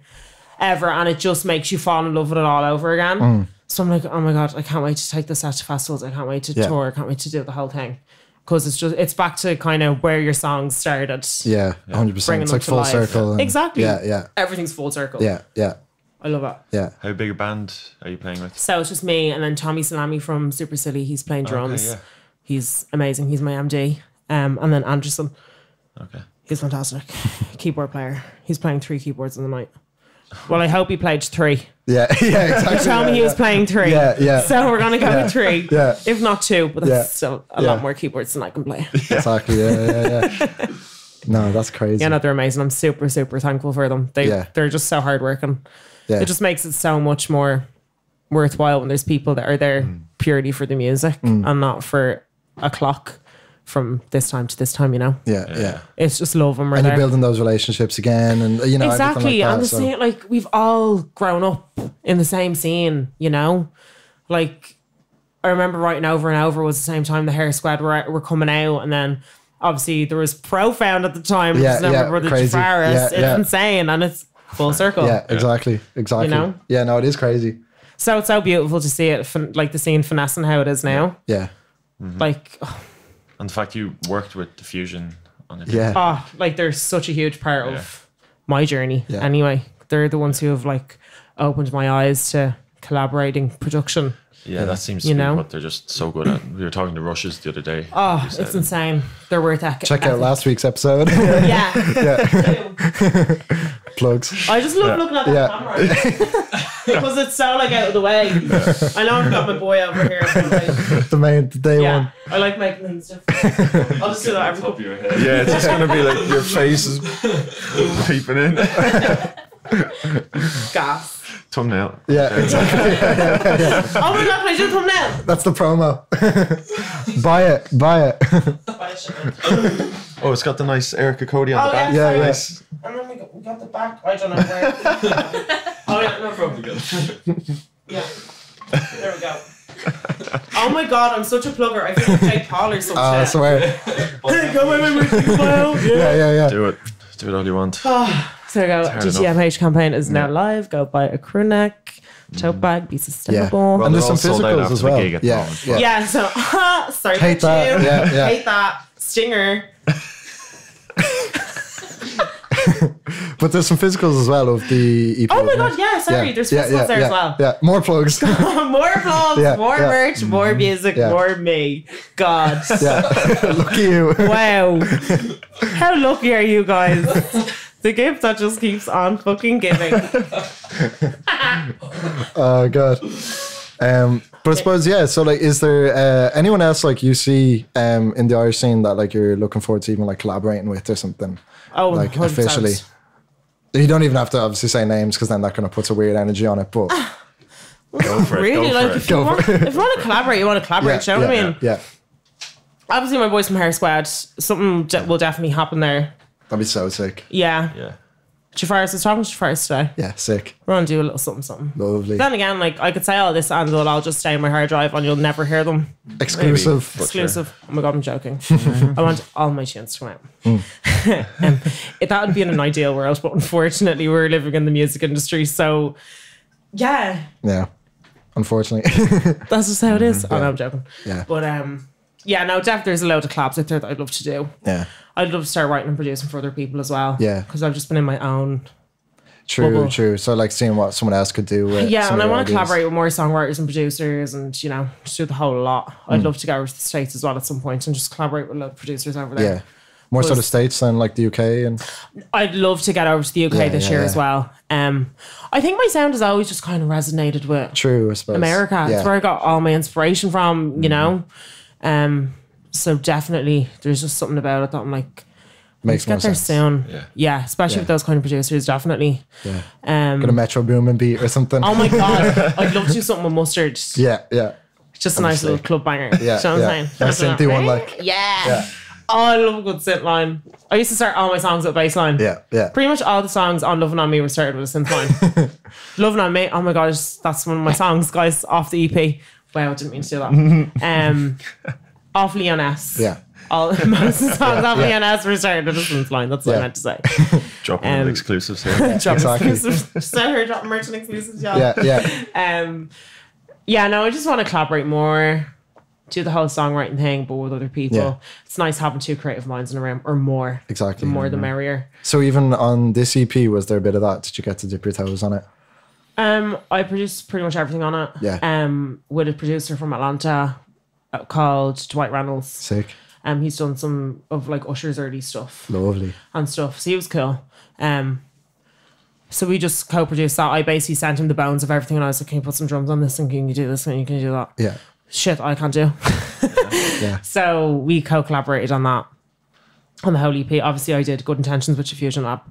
Speaker 2: ever, and it just makes you fall in love with it all over again. So I'm like, oh my God, I can't wait to take this out to festivals. I can't wait to tour. I can't wait to do the whole thing. Because it's back to kind of where your songs started.
Speaker 3: Yeah, 100%. It's like full circle.
Speaker 2: Exactly.
Speaker 3: Yeah.
Speaker 2: Everything's full circle.
Speaker 3: Yeah.
Speaker 2: I love it.
Speaker 3: Yeah.
Speaker 5: How big a band are you playing with?
Speaker 2: So it's just me and then Tommy Salami from Super Silly. He's playing drums.
Speaker 5: Okay, yeah.
Speaker 2: He's amazing. He's my MD. And then Anderson.
Speaker 5: Okay.
Speaker 2: He's fantastic. Keyboard player. He's playing 3 keyboards in the night. Well, I hope he played 3.
Speaker 3: Yeah, yeah, exactly.
Speaker 2: He told me he was playing 3.
Speaker 3: Yeah, yeah.
Speaker 2: So we're going to go with 3.
Speaker 3: Yeah.
Speaker 2: If not 2, but that's still a lot more keyboards than I can play.
Speaker 3: Exactly, yeah. No, that's crazy.
Speaker 2: Yeah, no, they're amazing. I'm super, super thankful for them. They're just so hardworking.
Speaker 3: Yeah.
Speaker 2: It just makes it so much more worthwhile when there's people that are there purely for the music and not for a clock from this time to this time, you know?
Speaker 3: Yeah.
Speaker 2: It's just love and we're
Speaker 3: And
Speaker 2: there.
Speaker 3: you're building those relationships again, and you know,
Speaker 2: exactly.
Speaker 3: everything like that,
Speaker 2: And the same, like, we've all grown up in the same scene, you know? Like, I remember writing Over and Over was the same time the Hair Squad were coming out, and then obviously there was Profound at the time, which is my brother
Speaker 3: crazy.
Speaker 2: Jafaris. It's insane, and it's full circle.
Speaker 3: Yeah, exactly.
Speaker 2: You know?
Speaker 3: Yeah, no, it is crazy.
Speaker 2: So it's so beautiful to see it, like the scene finessing how it is now.
Speaker 3: Yeah.
Speaker 2: Like,
Speaker 5: And the fact you worked with Diffusion on it.
Speaker 3: Yeah.
Speaker 2: like they're such a huge part of my journey. Anyway, they're the ones who have like opened my eyes to collaborating production.
Speaker 5: Yeah, that seems to be what they're just so good at. We were talking to Rushes the other day.
Speaker 2: Oh, it's insane. They're worth that.
Speaker 3: Check out last week's episode.
Speaker 2: Yeah.
Speaker 3: Plugs.
Speaker 2: I just love looking at that camera. Because it's so like out of the way. I know I've got my boy over here. But like,
Speaker 3: the day one.
Speaker 2: I like making things different. I'll just do that every
Speaker 5: Top of your head. Yeah, it's just gonna be like your face is peeping in.
Speaker 2: gas.
Speaker 5: Thumbnail.
Speaker 3: Yeah, exactly.
Speaker 2: Oh my god, can I do a thumbnail?
Speaker 3: That's the promo. Buy it.
Speaker 5: Oh, it's got the nice Erica Cody on the back.
Speaker 3: Yeah,
Speaker 2: sorry.
Speaker 3: yes.
Speaker 2: And then we got the back. I don't know where. Oh yeah, no problem. Yeah. There we go. Oh my god, I'm such a plugger. I feel like Jake Paul or something.
Speaker 3: I swear. Yeah.
Speaker 5: Do it all you want.
Speaker 2: So there we go. GTMH campaign is now live. Go buy a crew neck, tote bag, be sustainable.
Speaker 5: Well,
Speaker 3: And there's some
Speaker 5: they're all sold out
Speaker 3: physicals
Speaker 5: after
Speaker 3: as
Speaker 5: the
Speaker 3: well.
Speaker 5: gig at the moment.
Speaker 2: Yeah, so sorry
Speaker 3: Hate
Speaker 2: about
Speaker 3: that.
Speaker 2: you.
Speaker 3: Yeah.
Speaker 2: Hate that. Stinger.
Speaker 3: But there's some physicals as well of the EP.
Speaker 2: Oh my
Speaker 3: isn't
Speaker 2: god,
Speaker 3: it?
Speaker 2: yeah, sorry. There's physicals there as well.
Speaker 3: Yeah, more plugs.
Speaker 2: More vlogs, more merch, more music,
Speaker 3: Yeah.
Speaker 2: more me. God.
Speaker 3: Yeah. Look at you.
Speaker 2: Wow. How lucky are you guys? The gift that just keeps on fucking giving.
Speaker 3: Oh god. But I suppose, so like, is there anyone else like you see in the Irish scene that like you're looking forward to even like collaborating with or something?
Speaker 2: Oh,
Speaker 3: like
Speaker 2: 100%.
Speaker 3: officially. You don't even have to obviously say names because then that kind of puts a weird energy on it. But
Speaker 5: Go for it.
Speaker 2: Really,
Speaker 5: Go for
Speaker 2: like
Speaker 5: it.
Speaker 2: if you want to collaborate, you want to collaborate. You know what I mean?
Speaker 3: Yeah,
Speaker 2: Obviously, my boys from Hair Squad, something will definitely happen there.
Speaker 3: that'd be so sick.
Speaker 2: Yeah.
Speaker 5: Yeah.
Speaker 2: Jafaris was talking to Jafaris today.
Speaker 3: Yeah, sick.
Speaker 2: We're gonna do a little something.
Speaker 3: Lovely.
Speaker 2: Then again, like I could say all this and they'll all just stay on my hard drive and you'll never hear them.
Speaker 3: Exclusive.
Speaker 5: But
Speaker 2: Exclusive. Oh my god, I'm joking. I want all my tunes to come out. That would be in an ideal world, but unfortunately we're living in the music industry, so yeah.
Speaker 3: Yeah. Unfortunately.
Speaker 2: That's just how it is. Oh no, I'm joking.
Speaker 3: Yeah.
Speaker 2: But no, definitely there's a load of collabs out there that I'd love to do.
Speaker 3: Yeah.
Speaker 2: I'd love to start writing and producing for other people as well.
Speaker 3: Yeah.
Speaker 2: Because I've just been in my own
Speaker 3: True.
Speaker 2: bubble.
Speaker 3: So like seeing what someone else could do with
Speaker 2: Yeah,
Speaker 3: some
Speaker 2: and
Speaker 3: of
Speaker 2: I
Speaker 3: your
Speaker 2: want to
Speaker 3: ideas.
Speaker 2: collaborate with more songwriters and producers and, you know, just do the whole lot. I'd love to go over to the States as well at some point and just collaborate with a lot of producers over there.
Speaker 3: Yeah. More sort of States than like the UK and
Speaker 2: I'd love to get over to the UK this year
Speaker 3: yeah.
Speaker 2: as well. I think my sound has always just kind of resonated with
Speaker 3: true, I suppose.
Speaker 2: America.
Speaker 3: Yeah.
Speaker 2: It's where I got all my inspiration from, you know. So definitely there's just something about it that I'm like,
Speaker 3: Makes more
Speaker 2: let's get there
Speaker 3: sense.
Speaker 2: soon. Yeah, especially with those kind of producers, definitely.
Speaker 3: Yeah. Get a Metro Boomin beat or something.
Speaker 2: Oh my god, I'd love to do something with Mustard.
Speaker 3: Yeah.
Speaker 2: Just a nice little club banger.
Speaker 3: Yeah.
Speaker 2: Do you know what I'm saying?
Speaker 3: That synthy one, like.
Speaker 2: Yeah. Oh, I love a good synth line. I used to start all my songs with a bass line.
Speaker 3: Yeah.
Speaker 2: Pretty much all the songs on Lovin' On Me were started with a synth line. Lovin' On Me, oh my god, that's one of my songs, guys, off the EP. Wow, I didn't mean to do that. Off Leoness.
Speaker 3: Yeah.
Speaker 2: All most of the songs off Leoness were started with a synth line. That's what I meant to say.
Speaker 5: Dropping the exclusives here.
Speaker 2: Drop
Speaker 3: Exactly.
Speaker 2: exclusives. So her dropping merchant exclusives, y'all.
Speaker 3: Yeah.
Speaker 2: No, I just want to collaborate more, do the whole songwriting thing, but with other people.
Speaker 3: Yeah.
Speaker 2: It's nice having two creative minds in a room, or more.
Speaker 3: Exactly.
Speaker 2: The more the merrier.
Speaker 3: So even on this EP, was there a bit of that? Did you get to dip your toes on it?
Speaker 2: I produced pretty much everything on it.
Speaker 3: Yeah.
Speaker 2: With a producer from Atlanta called Dwight Reynolds.
Speaker 3: Sick.
Speaker 2: He's done some of like Usher's early stuff.
Speaker 3: Lovely.
Speaker 2: And stuff. So he was cool. So we just co-produced that. I basically sent him the bones of everything and I was like, can you put some drums on this and can you do this and can you do that?
Speaker 3: Yeah.
Speaker 2: Shit, I can't do.
Speaker 3: Yeah.
Speaker 2: So we co-collaborated on that. On the whole EP. Obviously I did Good Intentions with Fusion Lab.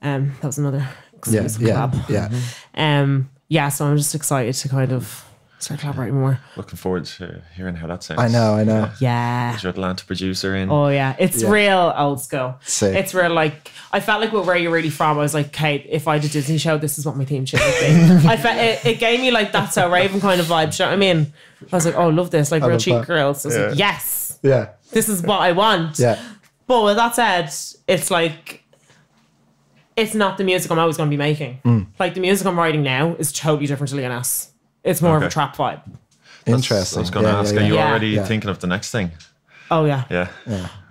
Speaker 2: That was another exclusive collab.
Speaker 3: Yeah.
Speaker 2: So I'm just excited to kind of start collaborating more.
Speaker 5: Looking forward to hearing how that sounds.
Speaker 3: I know.
Speaker 2: Yeah.
Speaker 5: Is your Atlanta producer in?
Speaker 2: Oh yeah, it's real old school.
Speaker 3: Sick.
Speaker 2: It's real like I felt like where you're really from. I was like, Kate, if I did a Disney show, this is what my theme tune would be. I felt it gave me like That's So Raven kind of vibe. You know what I mean? I was like, oh, love this, like real cheap girls. I was like, yes,
Speaker 3: Yeah.
Speaker 2: this is what I want.
Speaker 3: Yeah.
Speaker 2: But with that said, it's like it's not the music I'm always going to be making. Like the music I'm writing now is totally different to Leoness. It's more of a trap vibe.
Speaker 3: Interesting.
Speaker 5: I was going to ask, are you already
Speaker 3: Yeah.
Speaker 5: thinking of the next thing?
Speaker 2: Oh yeah.
Speaker 5: Yeah.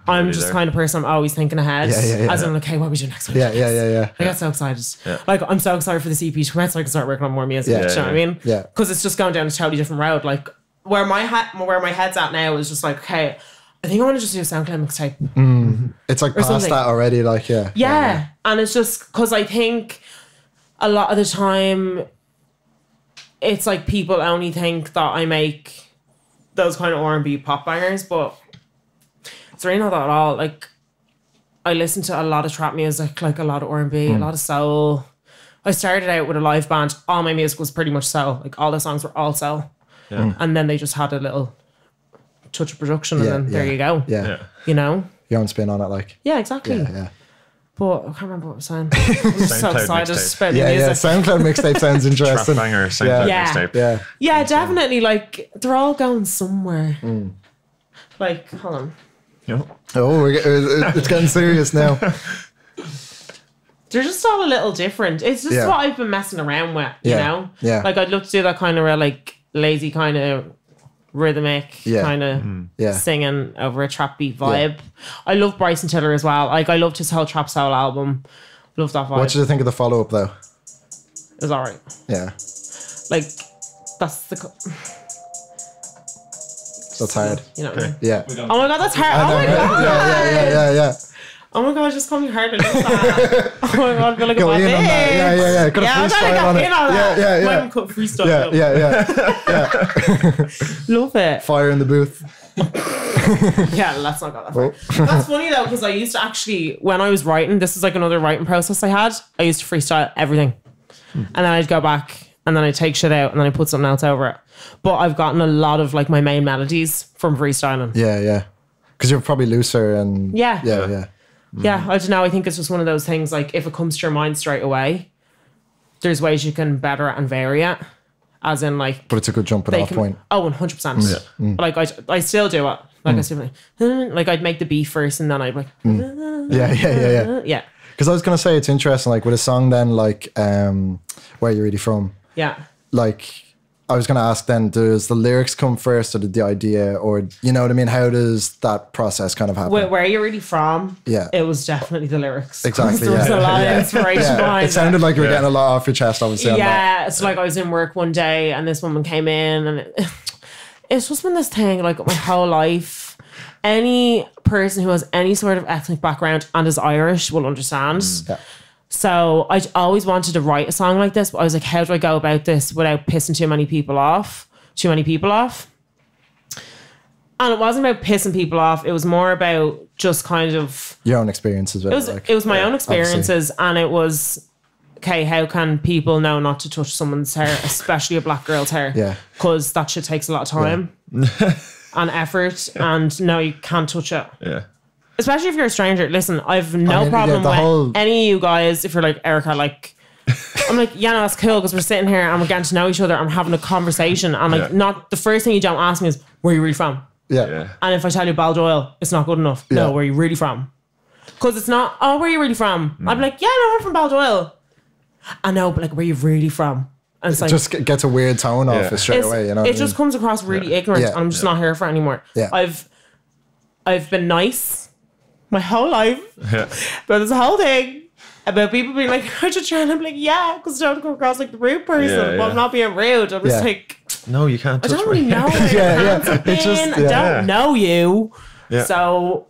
Speaker 2: I'm just the kind of person I'm always thinking ahead.
Speaker 3: Yeah.
Speaker 2: As in like, okay, what we do next week?
Speaker 3: Yeah.
Speaker 2: I get so excited.
Speaker 5: Yeah.
Speaker 2: Like I'm so excited for this EP to come out so I can start working on more music.
Speaker 3: Yeah.
Speaker 2: Do you know what I mean?
Speaker 3: Yeah.
Speaker 2: Because it's just going down a totally different road. Like where my head's at now is just like, okay, I think I want to just do a SoundCloud mixtape.
Speaker 3: It's like past
Speaker 2: something.
Speaker 3: that already, like,
Speaker 2: Yeah. And it's just because I think a lot of the time it's like people only think that I make those kind of R&B pop bangers, but it's really not that at all. Like I listen to a lot of trap music, like a lot of R&B, a lot of soul. I started out with a live band. All my music was pretty much soul. Like all the songs were all soul.
Speaker 5: Yeah.
Speaker 2: And then they just had a little touch of production and then there you go.
Speaker 3: Yeah.
Speaker 2: You know?
Speaker 3: Your own spin on it, like.
Speaker 2: Yeah, exactly.
Speaker 3: Yeah.
Speaker 2: But I can't remember what I was saying. I'm just so excited about the
Speaker 3: Yeah,
Speaker 2: music.
Speaker 3: SoundCloud mixtape sounds interesting.
Speaker 5: Trap banger, SoundCloud mixtape.
Speaker 3: Yeah.
Speaker 2: Yeah, definitely. Like they're all going somewhere. Like, hold on.
Speaker 3: Oh, it's getting serious now.
Speaker 2: They're just all a little different. It's just what I've been messing around with, you know?
Speaker 3: Yeah.
Speaker 2: Like I'd love to do that kind of like lazy kind of rhythmic kind of singing over a trap beat vibe. I love Bryson Tiller as well. Like I loved his whole Trap Soul album. Love that vibe.
Speaker 3: What did you think of the follow-up though?
Speaker 2: It was alright.
Speaker 3: Yeah.
Speaker 2: Like that's the
Speaker 3: That's hard.
Speaker 2: you know what I mean?
Speaker 3: Yeah.
Speaker 2: Oh my god, that's hard. Oh my god.
Speaker 3: Yeah.
Speaker 2: Oh my god, just call me harder than that. Oh my god, I feel like
Speaker 3: Go
Speaker 2: a
Speaker 3: in
Speaker 2: bad
Speaker 3: on that. Yeah. Got
Speaker 2: Yeah,
Speaker 3: a
Speaker 2: I'm trying to
Speaker 3: freestyle
Speaker 2: get
Speaker 3: on
Speaker 2: in
Speaker 3: it.
Speaker 2: on that.
Speaker 3: Yeah.
Speaker 2: Might cut freestyle. Love it.
Speaker 3: Fire in the booth.
Speaker 2: Yeah, let's not go that far. That's funny though, because I used to actually, when I was writing, this is like another writing process I had. I used to freestyle everything. And then I'd go back and then I'd take shit out and then I'd put something else over it. But I've gotten a lot of like my main melodies from freestyling.
Speaker 3: Yeah. Because you're probably looser and...
Speaker 2: Yeah.
Speaker 3: Yeah.
Speaker 2: I don't know. I think it's just one of those things, like if it comes to your mind straight away, there's ways you can better it and vary it. As in like...
Speaker 3: But it's a good jumping off point.
Speaker 2: Oh, 100%. Like I still do it. Like I still like I'd make the beat first and then I'd like...
Speaker 3: Yeah. Because I was going to say it's interesting, like with a song then, like Where You Really From?
Speaker 2: Yeah.
Speaker 3: Like... I was going to ask then, does the lyrics come first or the idea, or you know what I mean? How does that process kind of happen?
Speaker 2: Where are you really from?
Speaker 3: Yeah.
Speaker 2: It was definitely the lyrics.
Speaker 3: Exactly.
Speaker 2: There was a lot of inspiration behind
Speaker 3: it. sounded like you were getting a lot off your chest, obviously. On that.
Speaker 2: It's like I was in work one day and this woman came in and it's just been this thing like my whole life. Any person who has any sort of ethnic background and is Irish will understand.
Speaker 3: Yeah.
Speaker 2: So I always wanted to write a song like this, but I was like, how do I go about this without pissing too many people off? And it wasn't about pissing people off. It was more about just kind of...
Speaker 3: Your own experiences.
Speaker 2: It was my own experiences. Obviously. And it was, okay, how can people know not to touch someone's hair, especially a black girl's hair?
Speaker 3: Yeah.
Speaker 2: Because that shit takes a lot of time and effort. And no, you can't touch it.
Speaker 5: Yeah.
Speaker 2: Especially if you're a stranger. Listen, I've no problem with any of you guys. If you're like, Erica, like, I'm like, yeah, no, that's cool because we're sitting here and we're getting to know each other and we're having a conversation. And like, not the first thing you don't ask me is, where are you really from?
Speaker 3: Yeah.
Speaker 2: And if I tell you Baldoyle, it's not good enough. No, where are you really from? Because it's not, oh, where are you really from? I'd be like, yeah, no, I'm from Baldoyle. I know, but like, where are you really from? And it's like,
Speaker 3: just gets a weird tone off it straight away, you know.
Speaker 2: It just comes across really ignorant and I'm just not here for it anymore.
Speaker 3: Yeah.
Speaker 2: I've been nice my whole life. But this whole thing about people being like, I touch your hand. I'm like, yeah, because I don't come across like the rude person. But I'm not being rude. I'm just like,
Speaker 5: no, you can't touch
Speaker 2: I don't really know where your hands have been. I don't know you. Yeah. So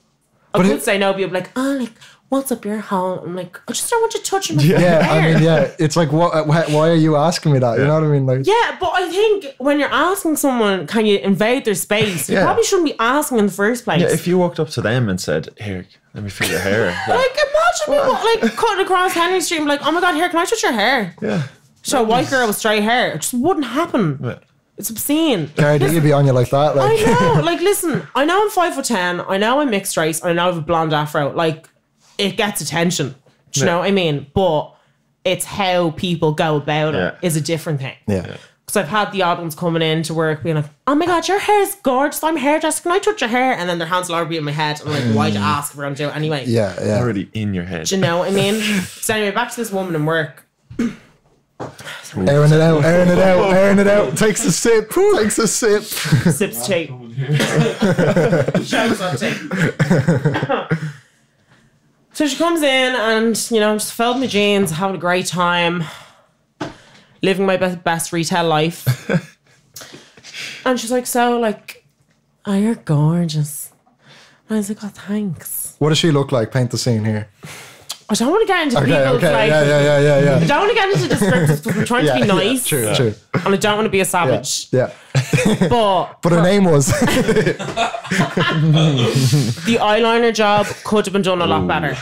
Speaker 2: I could say no, but you'd be like, oh, like, what's up your hole? I'm like, I just don't want you touching my hair.
Speaker 3: I mean, it's like, why are you asking me that? You know what I mean? Like,
Speaker 2: yeah, but I think when you're asking someone, can you invade their space? You probably shouldn't be asking in the first place.
Speaker 5: Yeah, if you walked up to them and said, here, let me feel your hair.
Speaker 2: Like imagine people like cutting across Henry Street and like, oh my God, here, can I touch your hair?
Speaker 5: Yeah.
Speaker 2: So a white girl with straight hair. It just wouldn't happen. Yeah. It's obscene.
Speaker 3: Carrie, did you be on you like that? Like,
Speaker 2: I know. Like, listen, I know I'm 5'10". I know I'm mixed race. I know I have a blonde afro. Like, it gets attention. Do you know what I mean? But it's how people go about it is a different thing.
Speaker 3: Yeah.
Speaker 2: Because I've had the odd ones coming in to work being like, oh my God, your hair is gorgeous. I'm a hairdresser. Can I touch your hair? And then their hands will already be in my head. I'm like, why'd you ask if we're going to do it anyway?
Speaker 3: Yeah.
Speaker 5: Already in your head.
Speaker 2: Do you know what I mean? So anyway, back to this woman in work.
Speaker 3: Airing it out. Takes a sip.
Speaker 2: Sips tea. Shouts on tea. So she comes in and, you know, I'm just filled my jeans, having a great time, living my best retail life. And she's like, so, like, oh, you're gorgeous. And I was like, oh, thanks.
Speaker 3: What does she look like? Paint the scene here.
Speaker 2: I don't want to get into people's like.
Speaker 3: Yeah.
Speaker 2: I don't want to get into descriptions because I'm trying to be nice.
Speaker 3: True.
Speaker 2: And I don't want to be a savage.
Speaker 3: Yeah.
Speaker 2: But
Speaker 3: her name was.
Speaker 2: The eyeliner job could have been done a lot better.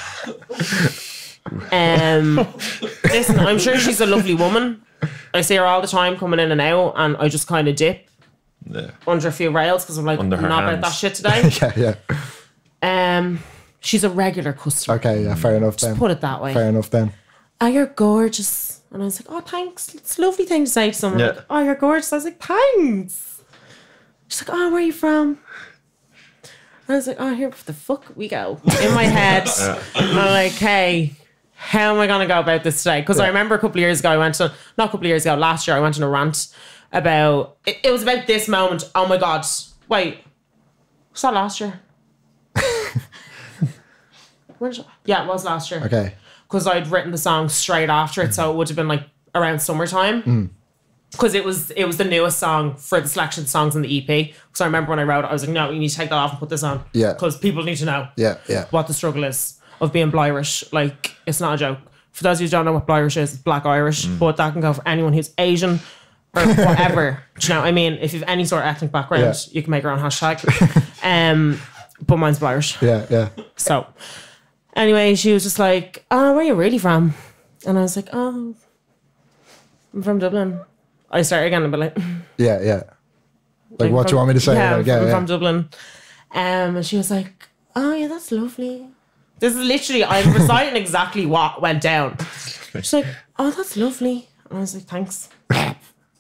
Speaker 2: Listen, I'm sure she's a lovely woman. I see her all the time coming in and out, and I just kind of dip under a few rails because I'm like, I'm not about that shit today.
Speaker 3: Yeah.
Speaker 2: She's a regular customer.
Speaker 3: Okay, yeah, fair enough
Speaker 2: Just
Speaker 3: then.
Speaker 2: put it that way.
Speaker 3: Fair enough then.
Speaker 2: Oh, you're gorgeous. And I was like, oh, thanks. It's a lovely thing to say to someone.
Speaker 5: Yeah.
Speaker 2: Like, oh, you're gorgeous. I was like, thanks. She's like, oh, where are you from? I was like, oh, here the fuck we go. In my head. And I'm like, hey, how am I going to go about this today? Because I remember a couple of years ago, last year, I went on a rant about, it was about this moment. Oh my God. Wait, was that last year? Yeah, it was last year.
Speaker 3: Okay.
Speaker 2: Because I'd written the song straight after it, so it would have been like around summertime. Because it was the newest song for the selection of songs in the EP. So I remember when I wrote it, I was like, no, you need to take that off and put this on.
Speaker 3: Yeah.
Speaker 2: Because people need to know
Speaker 3: what
Speaker 2: the struggle is of being Blirish. Like, it's not a joke. For those of you who don't know what Blirish is, it's Black Irish, but that can go for anyone who's Asian or whatever. Do you know what I mean? If you have any sort of ethnic background, you can make your own hashtag. But mine's Blirish.
Speaker 3: Yeah.
Speaker 2: So anyway, she was just like, oh, where are you really from? And I was like, oh, I'm from Dublin. I started again and be like,
Speaker 3: yeah. Like, what do you want me to say?
Speaker 2: Yeah,
Speaker 3: like,
Speaker 2: I'm from Dublin. And she was like, oh, yeah, that's lovely. This is literally, I'm reciting exactly what went down. She's like, oh, that's lovely. And I was like, thanks.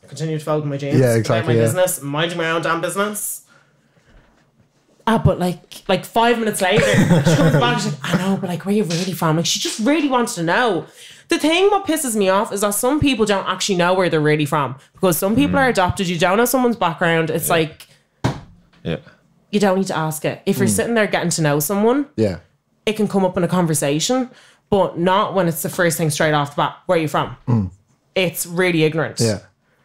Speaker 2: Continued folding my jeans.
Speaker 3: Yeah, exactly.
Speaker 2: My business, minding my own damn business. But like 5 minutes later, she comes back and she's like, I know, but like, where are you really from? Like, she just really wants to know. The thing what pisses me off is that some people don't actually know where they're really from. Because some people are adopted, you don't know someone's background. It's like, you don't need to ask it. If you're sitting there getting to know someone, it can come up in a conversation, but not when it's the first thing straight off the bat. Where are you from? It's really ignorant.
Speaker 3: Yeah.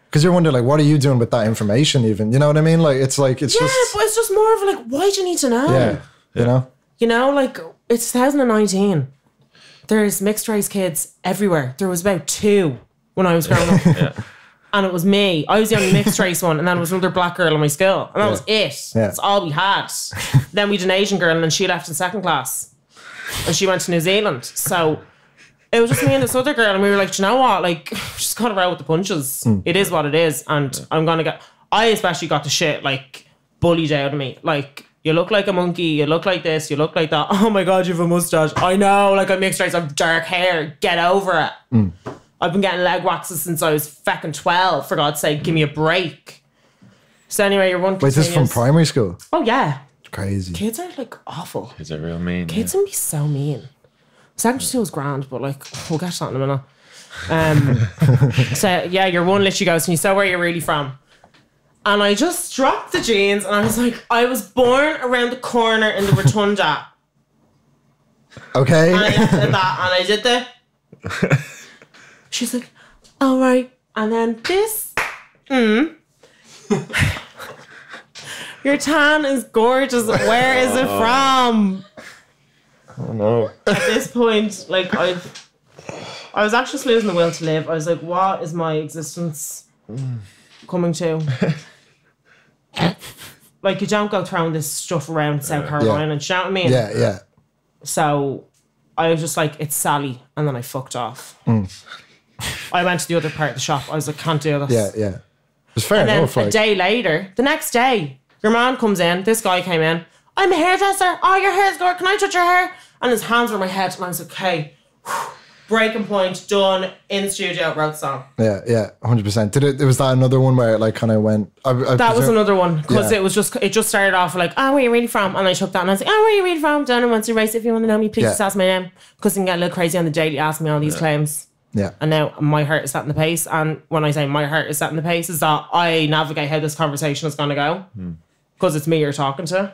Speaker 3: Because you're wondering, like, what are you doing with that information even? You know what I mean? Like, it's just...
Speaker 2: Yeah, but it's just more of like, why do you need to know?
Speaker 3: Yeah. You know?
Speaker 2: You know, like, it's 2019. There's mixed race kids everywhere. There was about 2 when I was growing up. And it was me. I was the only mixed race one. And then there was another black girl in my school. And that was it. That's all we had. Then we had an Asian girl and then she left in second class. And she went to New Zealand. So... it was just me and this other girl, and we were like, do you know what? Like, just gotta roll with the punches. It is what it is, and I'm gonna get. I especially got the shit like bullied out of me. Like, you look like a monkey, you look like this, you look like that. Oh my God, you have a mustache. I know, like, I'm mixed race, I have dark hair. Get over it. I've been getting leg waxes since I was fucking 12. For God's sake, give me a break. So anyway, you're one.
Speaker 3: Wait, this is from primary school?
Speaker 2: Oh yeah.
Speaker 3: Crazy.
Speaker 2: Kids are like awful.
Speaker 5: Kids are real mean.
Speaker 2: Kids can be so mean. Secondary school was grand, but like, we'll get to that in a minute. So yeah, your one literally goes, can you say where you're really from? And I just dropped the jeans and I was like, I was born around the corner in the rotunda.
Speaker 3: Okay.
Speaker 2: And I did that and I did the She's like, all right. And then this, your tan is gorgeous. Where is it from?
Speaker 5: Oh no.
Speaker 2: At this point, like I was actually losing the will to live. I was like, what is my existence coming to? Like, you don't go throwing this stuff around South Carolina. Do you know what I mean?
Speaker 3: Yeah, yeah.
Speaker 2: So I was just like, it's Sally. And then I fucked off. I went to the other part of the shop. I was like, can't do this.
Speaker 3: Yeah, yeah. It's fair
Speaker 2: and
Speaker 3: enough.
Speaker 2: Then a day later, the next day, your man comes in. This guy came in. I'm a hairdresser. Oh, your hair's good. Can I touch your hair? And his hands were on my head. And I was like, okay. Breaking point, done, in the studio, wrote the song.
Speaker 3: Yeah, yeah, 100%. Was that another one where it like kind of went?
Speaker 2: That was another one because it just started off like, oh, where are you really from? And I took that and I was like, oh, where are you really from? Down in Munster Race. If you want to know me, please just ask my name, because you can get a little crazy on the daily asking me all these claims.
Speaker 3: Yeah.
Speaker 2: And now my heart is set in the pace. And when I say my heart is set in the pace, is that I navigate how this conversation is going to go, because it's me you're talking to.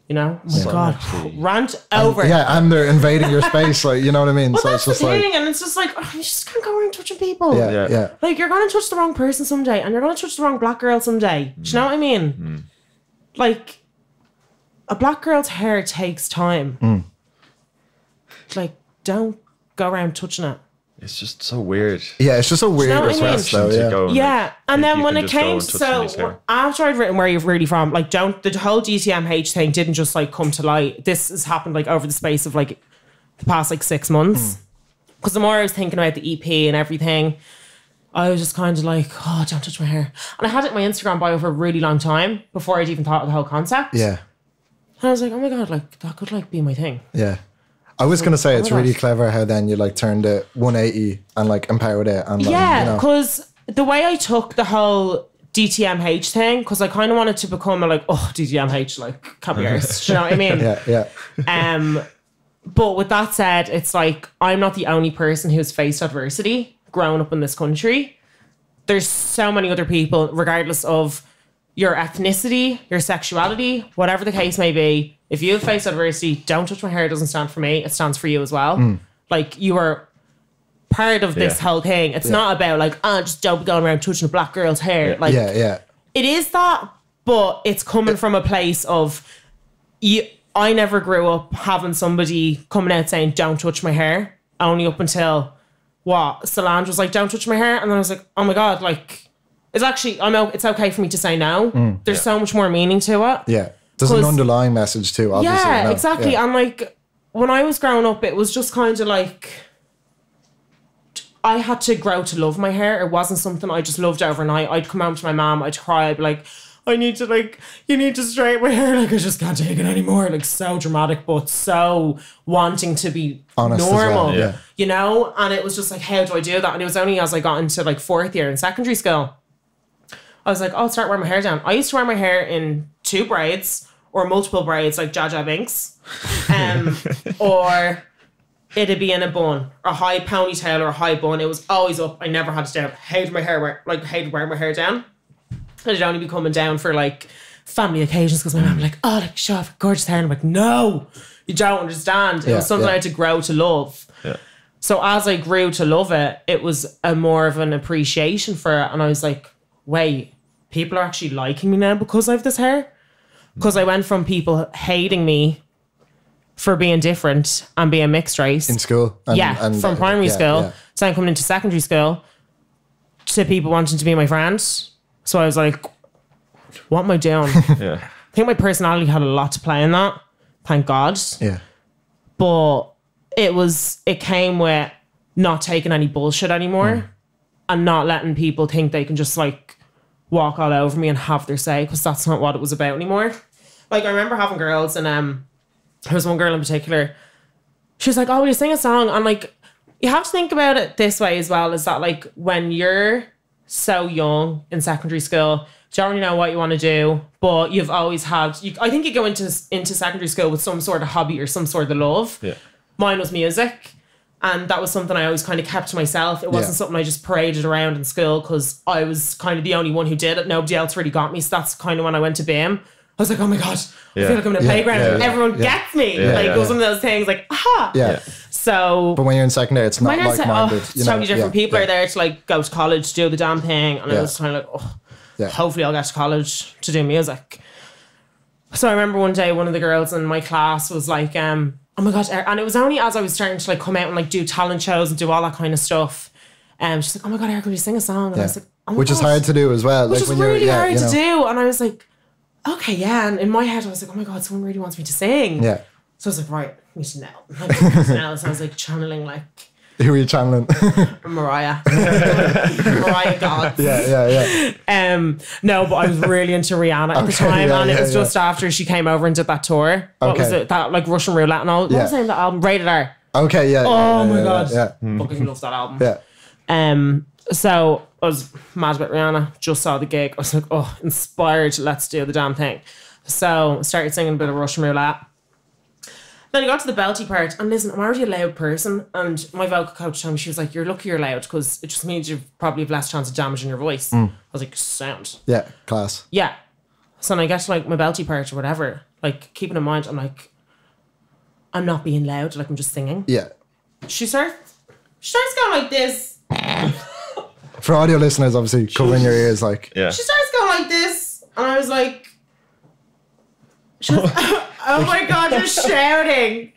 Speaker 2: You know, oh my God, rant over.
Speaker 3: And they're invading your space, like, you know what I mean?
Speaker 2: Well,
Speaker 3: so
Speaker 2: that's
Speaker 3: it's just
Speaker 2: the thing,
Speaker 3: like,
Speaker 2: and it's just like, you just can't go around touching people.
Speaker 3: Yeah.
Speaker 2: Like, you're going to touch the wrong person someday, and you're going to touch the wrong black girl someday. Do you know what I mean? Like, a black girl's hair takes time. Like, don't go around touching it.
Speaker 5: It's just so weird.
Speaker 3: Yeah, it's just so weird.
Speaker 2: You know what I mean?
Speaker 3: Though,
Speaker 2: yeah. And then when it came, so after I'd written Where You're Really From, like, the whole DTMH thing didn't just like come to light. This has happened like over the space of like the past like 6 months. Because the more I was thinking about the EP and everything, I was just kind of like, oh, don't touch my hair. And I had it in my Instagram bio for a really long time before I'd even thought of the whole concept.
Speaker 3: Yeah.
Speaker 2: And I was like, oh my God, like, that could like be my thing.
Speaker 3: Yeah. I was going to say, it's really clever how then you like turned it 180 and like empowered it. And
Speaker 2: because the way I took the whole DTMH thing, because I kind of wanted to become a like, oh, DTMH, like, can't be arsed. Do you know what I mean?
Speaker 3: Yeah.
Speaker 2: But with that said, it's like, I'm not the only person who's faced adversity growing up in this country. There's so many other people, regardless of your ethnicity, your sexuality, whatever the case may be. If you have faced adversity, don't touch my hair. It doesn't stand for me. It stands for you as well. Like, you are part of this whole thing. It's not about like, just don't be going around touching a black girl's hair. Like, it is that, but it's coming from a place of I never grew up having somebody coming out saying, don't touch my hair, only up until Solange was like, don't touch my hair. And then I was like, oh my God, like, it's actually, it's okay for me to say no. There's so much more meaning to it.
Speaker 3: Yeah. There's an underlying message too, obviously.
Speaker 2: Yeah, exactly. Yeah. And like, when I was growing up, it was just kind of like, I had to grow to love my hair. It wasn't something I just loved overnight. I'd come home to my mom, I'd cry, I'd be like, you need to straighten my hair. Like, I just can't take it anymore. Like, so dramatic, but so wanting to be honest normal, you know? And it was just like, how do I do that? And it was only as I got into like 4th year in secondary school, I was like, I'll start wearing my hair down. I used to wear my hair in 2 braids or multiple braids, like Jaja Binks. Or it'd be in a bun, a high ponytail or a high bun. It was always up. I never had it down. Hated wearing my hair down. It'd only be coming down for like family occasions, because my mom was like, oh, like, show off gorgeous hair. And I'm like, no, you don't understand. It was something I had to grow to love. Yeah. So as I grew to love it, it was a more of an appreciation for it. And I was like, wait, people are actually liking me now because I have this hair? Because I went from people hating me for being different and being mixed race.
Speaker 3: In school.
Speaker 2: And from primary school. Yeah. So I'm coming into secondary school to people wanting to be my friends. So I was like, what am I doing? I think my personality had a lot to play in that. Thank God.
Speaker 3: Yeah.
Speaker 2: But it came with not taking any bullshit anymore and not letting people think they can just like walk all over me and have their say, because that's not what it was about anymore. Like, I remember having girls, and there was one girl in particular, she was like, oh, will you sing a song? And like, you have to think about it this way as well, is that like, when you're so young in secondary school, you don't really know what you want to do, but you've always had, I think you go into secondary school with some sort of hobby or some sort of love. Yeah. Mine was music. And that was something I always kind of kept to myself. It wasn't something I just paraded around in school, because I was kind of the only one who did it. Nobody else really got me. So that's kind of when I went to BAME. I was like, oh my God, I feel like I'm in a playground. Everyone gets me. It was one of those things like, aha.
Speaker 3: Yeah.
Speaker 2: So.
Speaker 3: But when you're in secondary, it's not like-minded.
Speaker 2: Totally different people are there to like go to college, do the damn thing. And I was kind of like, hopefully I'll get to college to do music. So I remember one day one of the girls in my class was like, oh my God. And it was only as I was starting to like come out and like do talent shows and do all that kind of stuff. She's like, oh my God, Erica, will you sing a song? And I was like, oh my
Speaker 3: Which
Speaker 2: God.
Speaker 3: is hard to do as well.
Speaker 2: Which
Speaker 3: like
Speaker 2: is really hard to do. And I was like, okay, yeah. And in my head, I was like, oh my God, someone really wants me to sing.
Speaker 3: Yeah.
Speaker 2: So I was like, right, I need to know. So I was like channeling like.
Speaker 3: Who are you channeling?
Speaker 2: Mariah. Mariah God.
Speaker 3: Yeah.
Speaker 2: No, but I was really into Rihanna at the time. And it was just after she came over and did that tour. What was it? That like Russian Roulette and all. What was the name of that album? Rated R.
Speaker 3: Okay, yeah.
Speaker 2: Oh my God.
Speaker 3: Yeah.
Speaker 2: Fucking love that album.
Speaker 3: Yeah.
Speaker 2: So I was mad about Rihanna, just saw the gig. I was like, oh, inspired, let's do the damn thing. So I started singing a bit of Russian Roulette. Then I got to the belty part, and listen, I'm already a loud person, and my vocal coach told me, she was like, you're lucky you're loud, because it just means you probably have less chance of damaging your voice. I was like, sound.
Speaker 3: Yeah, class.
Speaker 2: Yeah. So when I get to like my belty part or whatever, like keeping in mind, I'm like, I'm not being loud, like I'm just singing.
Speaker 3: Yeah.
Speaker 2: She starts going like this.
Speaker 3: For audio listeners, obviously, covering your ears, like...
Speaker 2: Yeah. She starts going like this, and I was like... She was, oh my God, you're shouting.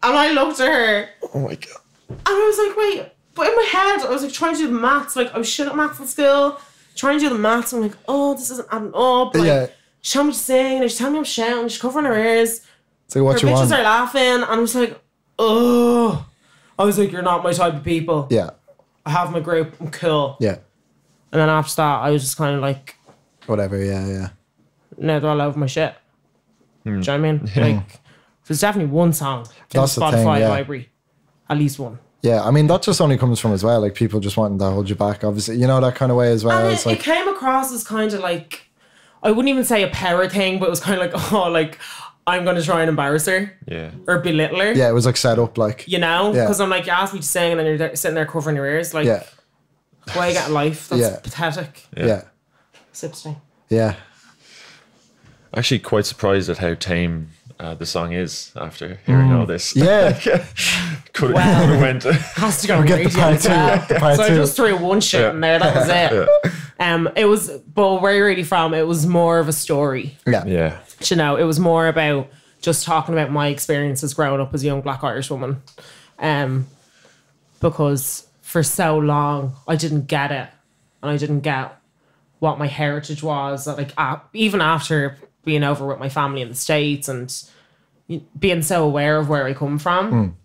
Speaker 2: And I looked at her.
Speaker 3: Oh my God.
Speaker 2: And I was like, wait. But in my head, I was like trying to do the maths. Like, I was shit at maths in school. Trying to do the maths. I'm like, oh, this isn't adding up. Like, she's telling me to sing. She's telling me I'm shouting. She's covering her ears.
Speaker 3: So what
Speaker 2: her
Speaker 3: you want?
Speaker 2: bitches are laughing. And I was like, oh. I was like, you're not my type of people.
Speaker 3: Yeah.
Speaker 2: I have my group. I'm cool.
Speaker 3: Yeah.
Speaker 2: And then after that, I was just kind of like...
Speaker 3: Whatever, yeah.
Speaker 2: No, they're all over my shit. Do you know what I mean? Like, there's definitely one song in the Spotify library. At least one.
Speaker 3: Yeah, I mean, that just only comes from as well, like, people just wanting to hold you back, obviously. You know, that kind of way as well.
Speaker 2: And
Speaker 3: it's like,
Speaker 2: it came across as kind of like... I wouldn't even say a power thing, but it was kind of like, oh, like... I'm going to try and embarrass her. Yeah. Or belittle her.
Speaker 3: Yeah, it was like set up like...
Speaker 2: You know? Because I'm like, you asked me to sing and then you're sitting there covering your ears. Like, why you get a life? That's pathetic.
Speaker 3: Yeah.
Speaker 2: Sip stay.
Speaker 3: Yeah.
Speaker 5: Actually quite surprised at how tame the song is after hearing all this.
Speaker 3: Yeah.
Speaker 5: could have went.
Speaker 2: Has to go on radio as well. So I just threw one shit in there. That was it. It was, but where you're really from, it was more of a story.
Speaker 3: Yeah.
Speaker 2: You know, it was more about just talking about my experiences growing up as a young Black Irish woman. Because for so long, I didn't get it. And I didn't get what my heritage was. Like, even after being over with my family in the States and being so aware of where I come from,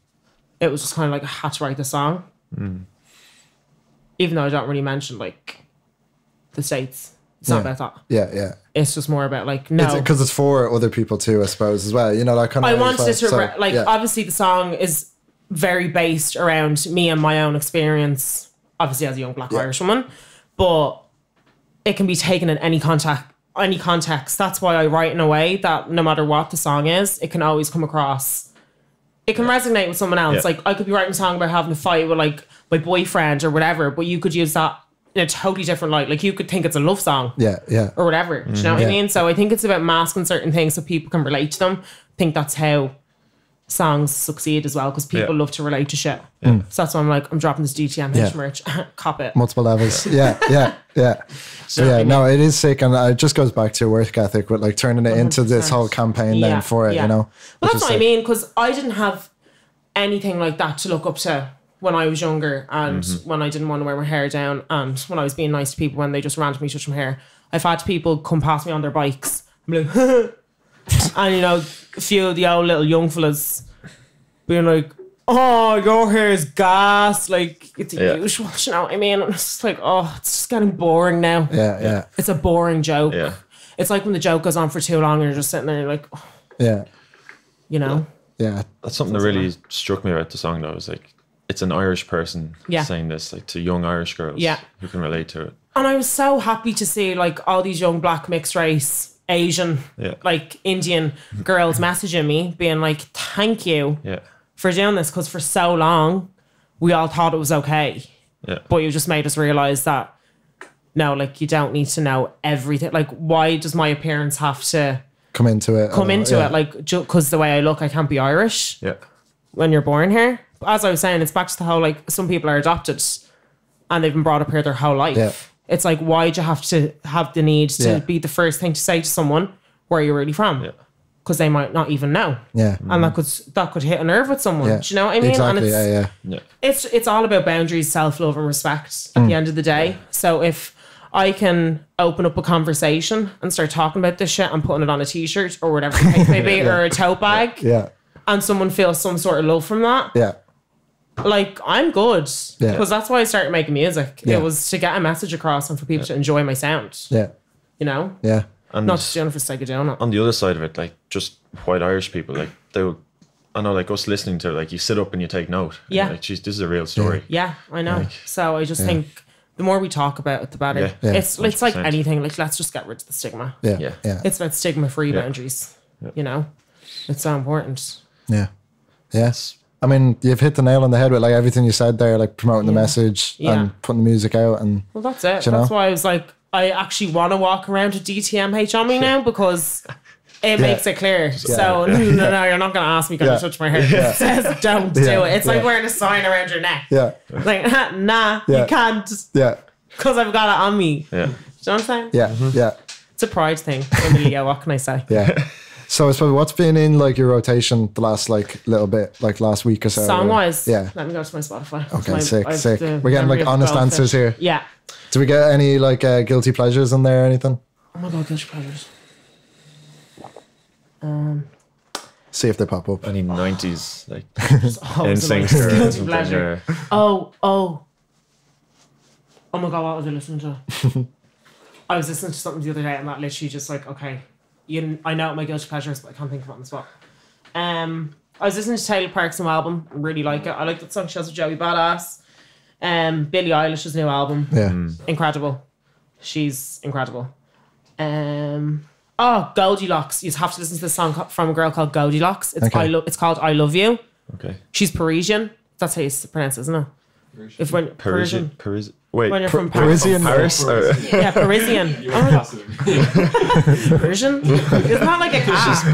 Speaker 2: it was just kind of like I had to write the song. Even though I don't really mention, like, the States. It's not about that.
Speaker 3: Yeah.
Speaker 2: It's just more about like, no.
Speaker 3: Because it's for other people too, I suppose, as well. You know, that kind of...
Speaker 2: I wanted it to... obviously the song is very based around me and my own experience, obviously as a young Black Irish woman, but it can be taken in any context. That's why I write in a way that no matter what the song is, it can always come across... It can resonate with someone else. Like, I could be writing a song about having a fight with, like, my boyfriend or whatever, but you could use that in a totally different light. Like, you could think it's a love song. Or whatever. Do you know what I mean? So I think it's about masking certain things so people can relate to them. I think that's how songs succeed as well, because people love to relate to shit. So that's why I'm like, I'm dropping this DTM merch. Cop it.
Speaker 3: Multiple levels. So no, it is sick, and it just goes back to your work ethic with like turning it 100%. Into this whole campaign then for it, you know.
Speaker 2: Well, that's what I mean, because I didn't have anything like that to look up to when I was younger, and when I didn't want to wear my hair down, and when I was being nice to people when they just randomly touched my hair. I've had people come past me on their bikes. I'm like, and you know, a few of the old little young fellas being like, oh, your hair is gas, like it's a usual, you know what I mean? And it's just like, oh, it's just getting boring now. It's a boring joke. It's like when the joke goes on for too long and you're just sitting there, you're like, oh. You know?
Speaker 5: That's something that really struck me about the song though, is like, it's an Irish person saying this, like, to young Irish girls who can relate to it. And
Speaker 2: I was so happy to see like all these young Black mixed race, Asian, like Indian girls messaging me being like, thank you for doing this, because for so long we all thought it was okay, but you just made us realize that no, like you don't need to know everything. Like, why does my appearance have to
Speaker 3: come into it?
Speaker 2: Like, because the way I look, I can't be Irish.
Speaker 5: Yeah.
Speaker 2: When you're born here. But as I was saying, it's back to the whole, like, some people are adopted and they've been brought up here their whole life.
Speaker 3: Yeah.
Speaker 2: It's like, why do you have to have the need to be the first thing to say to someone where you're really from?
Speaker 5: Yeah.
Speaker 2: Because they might not even know.
Speaker 3: Yeah.
Speaker 2: And that could hit a nerve with someone.
Speaker 3: Yeah.
Speaker 2: Do you know what I mean?
Speaker 3: Exactly.
Speaker 2: And it's all about boundaries, self-love and respect at the end of the day. Yeah. So if I can open up a conversation and start talking about this shit and putting it on a t-shirt or whatever the case may be, or a tote bag, and someone feels some sort of love from that, like, I'm good. Because that's why I started making music. It was to get a message across and for people to enjoy my sound.
Speaker 3: Yeah.
Speaker 2: You know?
Speaker 3: Yeah.
Speaker 5: And
Speaker 2: not just doing it for the sake of doing it.
Speaker 5: On the other side of it, like, just white Irish people, like, I know, like, us listening to it, like, you sit up and you take note.
Speaker 2: Yeah.
Speaker 5: Like, geez, this is a real story.
Speaker 2: Yeah, I know. Like, so I just think the more we talk about it, the better.
Speaker 5: Yeah.
Speaker 2: It's like anything. Like, let's just get rid of the stigma.
Speaker 3: Yeah.
Speaker 2: It's about stigma-free boundaries. You know? It's so important.
Speaker 3: Yeah. Yes. I mean, you've hit the nail on the head with, like, everything you said there, like promoting the message and putting the music out. And
Speaker 2: well, that's it. That's why I was like, I actually want to walk around with DTMH on me now because it makes it clear. So no, you're not going to ask me can I touch my hair. It says don't do it. It's like wearing a sign around your neck. Yeah. Like, nah, you can't. Yeah. Because I've got it on me. Yeah. Do you know what I'm saying?
Speaker 3: Yeah. Yeah.
Speaker 2: It's a pride thing. I'm a Leo, what can I say?
Speaker 3: Yeah. So I suppose what's been in like your rotation the last like little bit, like last week or so?
Speaker 2: Song-wise?
Speaker 3: Yeah.
Speaker 2: Let me go to my Spotify.
Speaker 3: Okay, sick. We're getting like honest answers here.
Speaker 2: Yeah.
Speaker 3: Do we get any like guilty pleasures in there or anything?
Speaker 2: Oh my God, guilty pleasures.
Speaker 3: See if they pop up.
Speaker 5: Any 90s, like, NSYNC or something.
Speaker 2: Oh my God, what was I listening to? I was listening to something the other day and that literally just like, okay, I know what my guilty pleasure is, but I can't think of it on the spot. I was listening to Taylor Park's new album. I really like it. I like that song she has with Joey Badass. Billie Eilish's new album.
Speaker 3: Yeah.
Speaker 2: Incredible. She's incredible. Goldilocks. You have to listen to this song from a girl called Goldilocks. It's it's called I Love You.
Speaker 5: Okay.
Speaker 2: She's Parisian. That's how you pronounce it, isn't it? If when Parisian.
Speaker 5: Wait,
Speaker 2: when you're from Paris.
Speaker 5: Paris?
Speaker 2: Yeah, Parisian. Persian? Isn't that like a cat?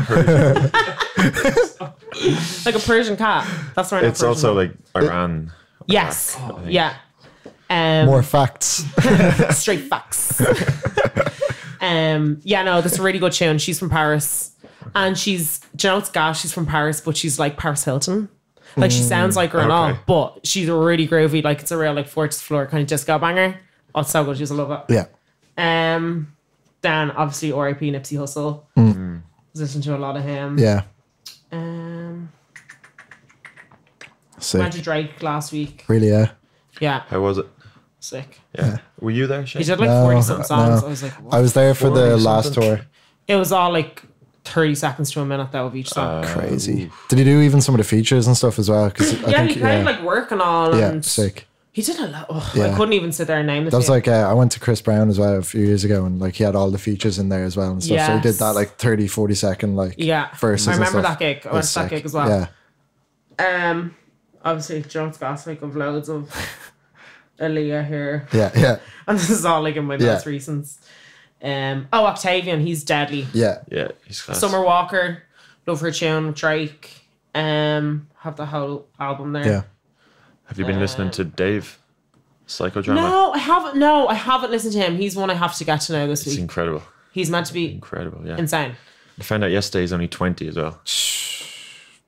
Speaker 2: Like a Persian cat. That's right.
Speaker 5: It's also like Iran.
Speaker 2: Yes. Yeah.
Speaker 3: More facts.
Speaker 2: Straight facts. That's a really good tune. She's from Paris. And she's, do you know, it's gas, she's from Paris, but she's like Paris Hilton. Like, she sounds like her and all, but she's really groovy. Like, it's a real, like, Fortress floor kind of disco banger. Oh, it's so good. She's a love it.
Speaker 3: Yeah.
Speaker 2: Then, obviously, R.I.P. Nipsey Hussle. Listened to a lot of him.
Speaker 3: Yeah.
Speaker 2: Sick. Went to Drake last week.
Speaker 3: Really, yeah.
Speaker 2: Yeah.
Speaker 5: How was it?
Speaker 2: Sick.
Speaker 5: Yeah. Were you there, Shane?
Speaker 2: He did like 40-something songs. No. I was like, what?
Speaker 3: I was there for the last tour.
Speaker 2: It was all like 30 seconds to a minute though of each song.
Speaker 3: Crazy. Did he do even some of the features and stuff as well?
Speaker 2: He played like work and all.
Speaker 3: Yeah,
Speaker 2: and
Speaker 3: sick.
Speaker 2: He did a lot. I couldn't even sit there and name it.
Speaker 3: That was like, I went to Chris Brown as well a few years ago and like he had all the features in there as well and stuff. Yes. So he did that like 30-40 second like verses.
Speaker 2: I remember
Speaker 3: and
Speaker 2: that gig. I went to that gig as well.
Speaker 3: Yeah.
Speaker 2: Obviously Jones Gosswick of loads of Aaliyah here.
Speaker 3: Yeah.
Speaker 2: And this is all like in my most recents. Octavian, he's deadly.
Speaker 3: Yeah,
Speaker 5: he's class.
Speaker 2: Summer Walker, love her tune. Drake, have the whole album there.
Speaker 3: Yeah.
Speaker 5: Have you been listening to Dave? Psychodrama?
Speaker 2: No, I haven't. No, I haven't listened to him. He's one I have to get to know this week.
Speaker 5: It's incredible.
Speaker 2: He's meant to be
Speaker 5: incredible. Yeah,
Speaker 2: insane.
Speaker 5: I found out yesterday he's only 20 as well.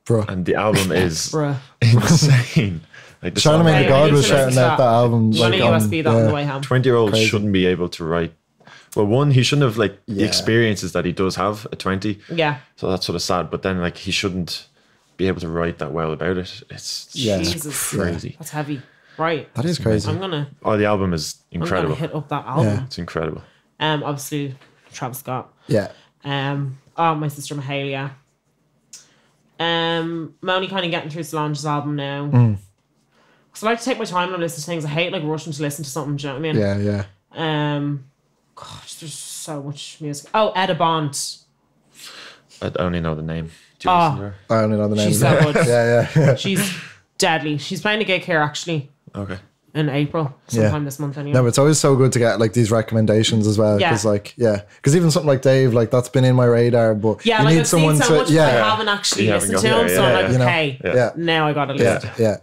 Speaker 3: Bro,
Speaker 5: and the album is insane. Like
Speaker 3: Charlamagne the God was shouting out that album.
Speaker 2: You want a USB that on the way home.
Speaker 5: 20-year-olds shouldn't be able to write. Well, one, he shouldn't have like the experiences that he does have at 20.
Speaker 2: Yeah.
Speaker 5: So that's sort of sad. But then like he shouldn't be able to write that well about it. It's
Speaker 2: Jesus,
Speaker 5: crazy.
Speaker 2: That's heavy. Right.
Speaker 3: That is crazy.
Speaker 5: The album is incredible.
Speaker 2: I'm gonna hit up that album.
Speaker 3: Yeah.
Speaker 5: It's incredible.
Speaker 2: Obviously Travis Scott.
Speaker 3: Yeah.
Speaker 2: My sister Mahalia. I'm only kind of getting through Solange's album now. So I like to take my time and listen to things. I hate like rushing to listen to something. Do you know what I mean?
Speaker 3: Yeah.
Speaker 2: Gosh, there's so much music. Etta Bond.
Speaker 5: I only know the name. Do you listen to her?
Speaker 3: I only know the name.
Speaker 2: She's so good.
Speaker 3: Yeah.
Speaker 2: She's deadly. She's playing a gig here actually.
Speaker 5: Okay.
Speaker 2: in April, sometime this month anyway.
Speaker 3: No, but it's always so good to get like these recommendations as well. Because because even something like Dave, like that's been in my radar, but you need someone to.
Speaker 2: I haven't actually listened to him, so I'm like, okay, now I got to listen.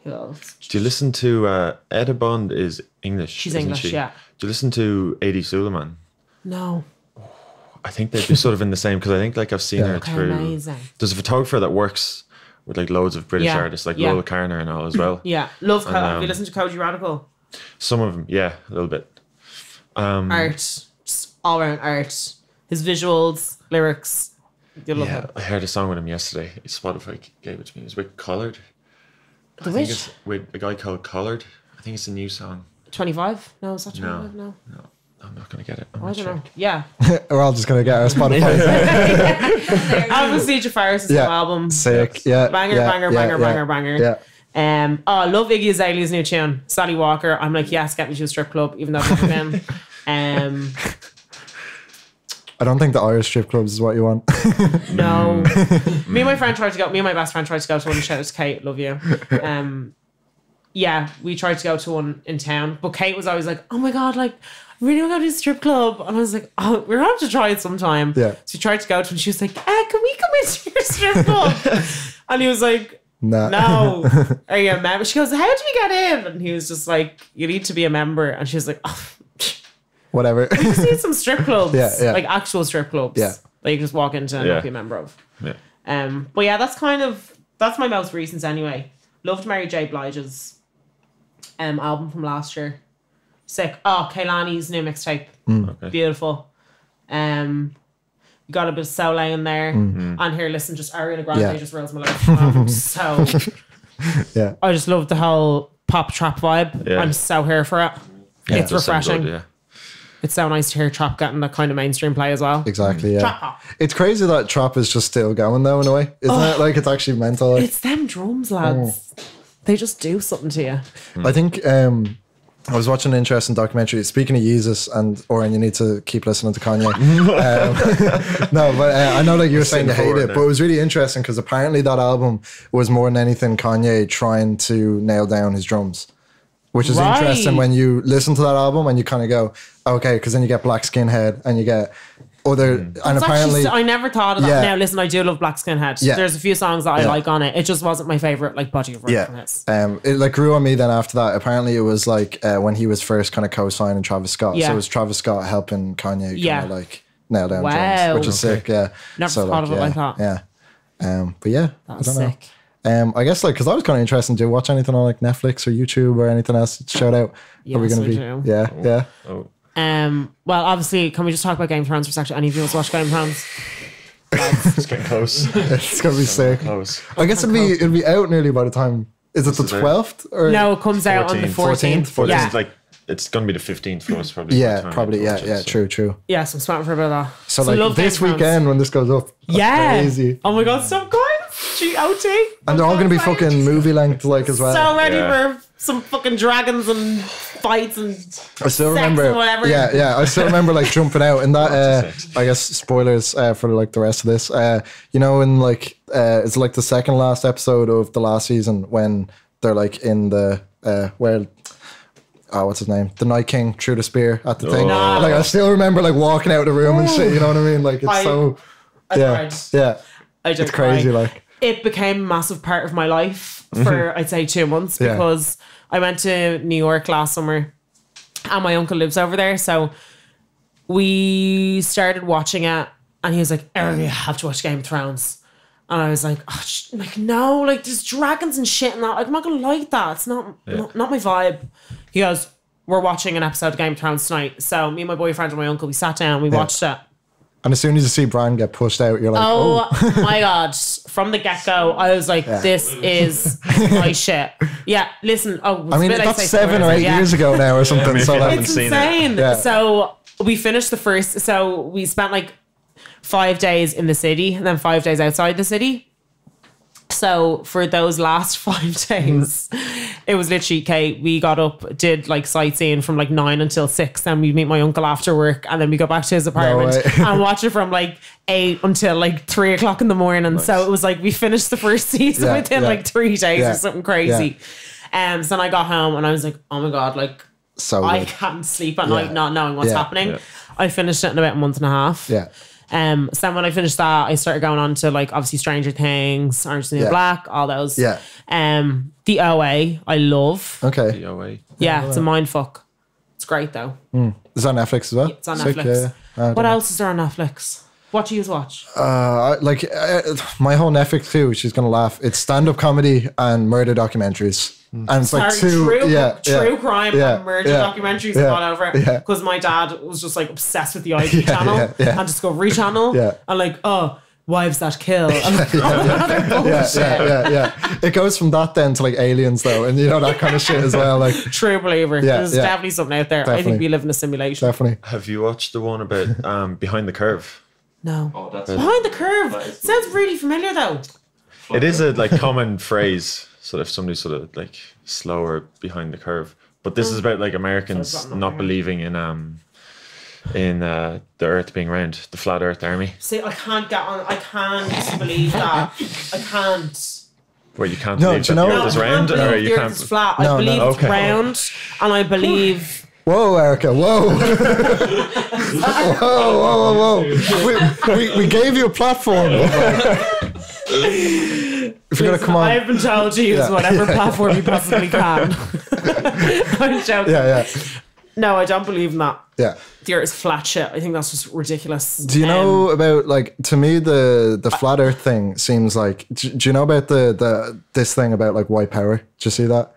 Speaker 2: Who else?
Speaker 5: Do you listen to Etta Bond is English?
Speaker 2: She's English, yeah.
Speaker 5: Do you listen to Adi Suleiman?
Speaker 2: No.
Speaker 5: I think they'd be sort of in the same, because I think like I've seen her through.
Speaker 2: Amazing.
Speaker 5: There's a photographer that works with like loads of British artists, like Lola Carner and all as well.
Speaker 2: Yeah, love. Have you listened to Cody Radical?
Speaker 5: Some of them, yeah, a little bit.
Speaker 2: Art, just all around art. His visuals, lyrics. You love him.
Speaker 5: I heard a song with him yesterday. Spotify gave it to me. It was with Collard.
Speaker 2: I think it's
Speaker 5: with a guy called Collard. I think it's a new song.
Speaker 2: 25? No, is that 25? No.
Speaker 5: I'm not going to get it.
Speaker 2: I don't know. Yeah.
Speaker 3: We're all just going to get our Spotify.
Speaker 2: Obviously, Jafar's new album.
Speaker 3: Sick. Yeah.
Speaker 2: Banger.
Speaker 3: Yeah.
Speaker 2: I love Iggy Azalea's new tune, Sally Walker. I'm like, yes, get me to a strip club, even though I've never been.
Speaker 3: I don't think the Irish strip clubs is what you want.
Speaker 2: No. Me and my best friend tried to go to one. Shout out to Kate, love you. We tried to go to one in town, but Kate was always like, oh my God, like, I really want to go to a strip club. And I was like, oh, we're going to have to try it sometime.
Speaker 3: Yeah.
Speaker 2: So we tried to go to it, and she was like, can we come into your strip club? And he was like, no. Are you a member? She goes, how do we get in? And he was just like, you need to be a member. And she was like, oh,
Speaker 3: whatever.
Speaker 2: We just need some strip clubs. Like actual strip clubs.
Speaker 3: Yeah.
Speaker 2: That you can just walk into and not be a member of.
Speaker 5: Yeah.
Speaker 2: But yeah, that's my most recent anyway. Loved Mary J. Blige's album from last year. Sick. Oh, Kehlani's new mixtape.
Speaker 5: Okay.
Speaker 2: Beautiful. You got a bit of soul in there. And here, listen, just Ariana Grande just rolls my life. I just love the whole pop trap vibe. Yeah. I'm so here for it. Yeah, it's refreshing. Good, it's so nice to hear trap getting that kind of mainstream play as well.
Speaker 3: Exactly, yeah.
Speaker 2: Trap pop.
Speaker 3: It's crazy that trap is just still going though, in a way. Isn't it? Like, it's actually mental. Like,
Speaker 2: it's them drums, lads. They just do something to you.
Speaker 3: I think I was watching an interesting documentary. Speaking of Yeezus, and Oren, you need to keep listening to Kanye. I know like you were saying you hate it, but it was really interesting because apparently that album was more than anything Kanye trying to nail down his drums. Which is interesting when you listen to that album and you kind of go, okay, because then you get Black Skinhead and you get other, and apparently
Speaker 2: I never thought of that. Now listen, I do love Black Skinhead. There's a few songs that I like on it. It just wasn't my favorite like body of work from his.
Speaker 3: It like grew on me then after that. Apparently it was like when he was first kind of co-signing Travis Scott. So it was Travis Scott helping Kanye kind of like nail down drums, which is sick. Never
Speaker 2: thought of it like that.
Speaker 3: But yeah,
Speaker 2: that's
Speaker 3: I don't know.
Speaker 2: Sick.
Speaker 3: I guess like because I was kind of interested. Do you watch anything on like Netflix or YouTube or anything else? Shout out.
Speaker 2: Yes,
Speaker 3: are we gonna be?
Speaker 2: Do.
Speaker 3: Yeah.
Speaker 2: Well, obviously, can we just talk about Game of Thrones for a second? Any of you watch Game of Thrones?
Speaker 5: It's getting close.
Speaker 3: It's gonna be sick.
Speaker 5: Close.
Speaker 3: I guess it'll be out nearly by the time. Is it the 12th or
Speaker 2: no? It comes out on the 14th.
Speaker 5: Yeah. Like it's gonna be the 15th for us probably.
Speaker 3: Probably. True.
Speaker 2: Yes, I'm smart for a bit of that.
Speaker 3: So like this weekend when this goes up. Crazy.
Speaker 2: Oh my God, so good. GOT.
Speaker 3: And they're all going to be fucking movie length like as well.
Speaker 2: So ready for some fucking dragons and fights and
Speaker 3: I still remember
Speaker 2: and whatever.
Speaker 3: I still remember like jumping out in that I guess spoilers for like the rest of this. You know, in like it's like the second last episode of the last season when they're like in the what's his name? The Night King threw the spear at the thing.
Speaker 2: No.
Speaker 3: Like I still remember like walking out of the room and shit, you know what I mean? Like it's it's crazy like.
Speaker 2: It became a massive part of my life for, I'd say, 2 months because I went to New York last summer and my uncle lives over there. So we started watching it and he was like, Erica, you have to watch Game of Thrones. And I was like, no, like there's dragons and shit and that. Like, I'm not going to like that. It's not my vibe. He goes, we're watching an episode of Game of Thrones tonight. So me and my boyfriend and my uncle, we sat down, we watched it.
Speaker 3: And as soon as you see Bran get pushed out, you're like, oh
Speaker 2: my God. From the get-go, I was like, this is my shit. Yeah, listen.
Speaker 3: That's 7 or 8 years ago now or something. So
Speaker 2: it's insane. So we finished we spent like 5 days in the city and then 5 days outside the city. So for those last 5 days, it was literally, we got up, did like sightseeing from like 9 until 6. Then we meet my uncle after work and then we go back to his apartment and watch it from like 8 until like 3 o'clock in the morning. Nice. So it was like we finished the first season within like 3 days or something crazy. So then I got home and I was like, oh my God, like,
Speaker 3: so
Speaker 2: I
Speaker 3: good.
Speaker 2: can't sleep at night not knowing what's happening.
Speaker 5: Yeah.
Speaker 2: I finished it in about a month and a half.
Speaker 3: Yeah.
Speaker 2: So then when I finished that, I started going on to like obviously Stranger Things, Orange is the New Black, all those.
Speaker 3: Yeah.
Speaker 2: The OA, I love.
Speaker 3: Okay.
Speaker 5: DOA.
Speaker 2: Yeah, it's a mind fuck. It's great though.
Speaker 3: Is it on Netflix as well?
Speaker 2: It's on
Speaker 3: Sick,
Speaker 2: Netflix.
Speaker 3: yeah.
Speaker 2: What else is there on Netflix? What do you watch?
Speaker 3: My whole Netflix too, she's gonna laugh. It's stand-up comedy and murder documentaries. And it's like
Speaker 2: true crime and murder documentaries all over it.
Speaker 3: Yeah.
Speaker 2: Because my dad was just like obsessed with the ID channel and Discovery Channel.
Speaker 3: Yeah.
Speaker 2: And like, oh, wives that kill. And
Speaker 3: It goes from that then to like aliens though, and you know that kind of shit as well. Like
Speaker 2: true believer. There's definitely something out there. I think we live in a simulation.
Speaker 3: Definitely.
Speaker 5: Have you watched the one about Behind the Curve?
Speaker 2: No.
Speaker 4: Oh, that's
Speaker 2: Behind the Curve. Sounds really familiar though.
Speaker 5: It is a like common phrase. So if somebody's sort of like slower behind the curve, but this is about like Americans not believing in the Earth being round, the flat Earth army.
Speaker 2: See, I can't get on. I can't believe that. I can't.
Speaker 5: Where you can't
Speaker 3: No,
Speaker 5: believe
Speaker 3: do
Speaker 5: that
Speaker 3: you know-
Speaker 5: the Earth is
Speaker 2: I can't
Speaker 5: round,
Speaker 2: believe
Speaker 5: or you
Speaker 2: the Earth
Speaker 5: can't.
Speaker 2: is flat.
Speaker 3: No,
Speaker 2: I believe
Speaker 3: no,
Speaker 2: it's
Speaker 5: okay.
Speaker 2: round, and I believe.
Speaker 3: Whoa, Erica! Whoa! whoa! We gave you a platform. If you're gonna come on,
Speaker 2: I've been told to use whatever platform you possibly can. I'm joking.
Speaker 3: yeah.
Speaker 2: No, I don't believe in that.
Speaker 3: Yeah.
Speaker 2: The Earth is flat shit. I think that's just ridiculous.
Speaker 3: Do you know about like to me the flat Earth thing seems like? Do you know about the this thing about like white power? Did you see that?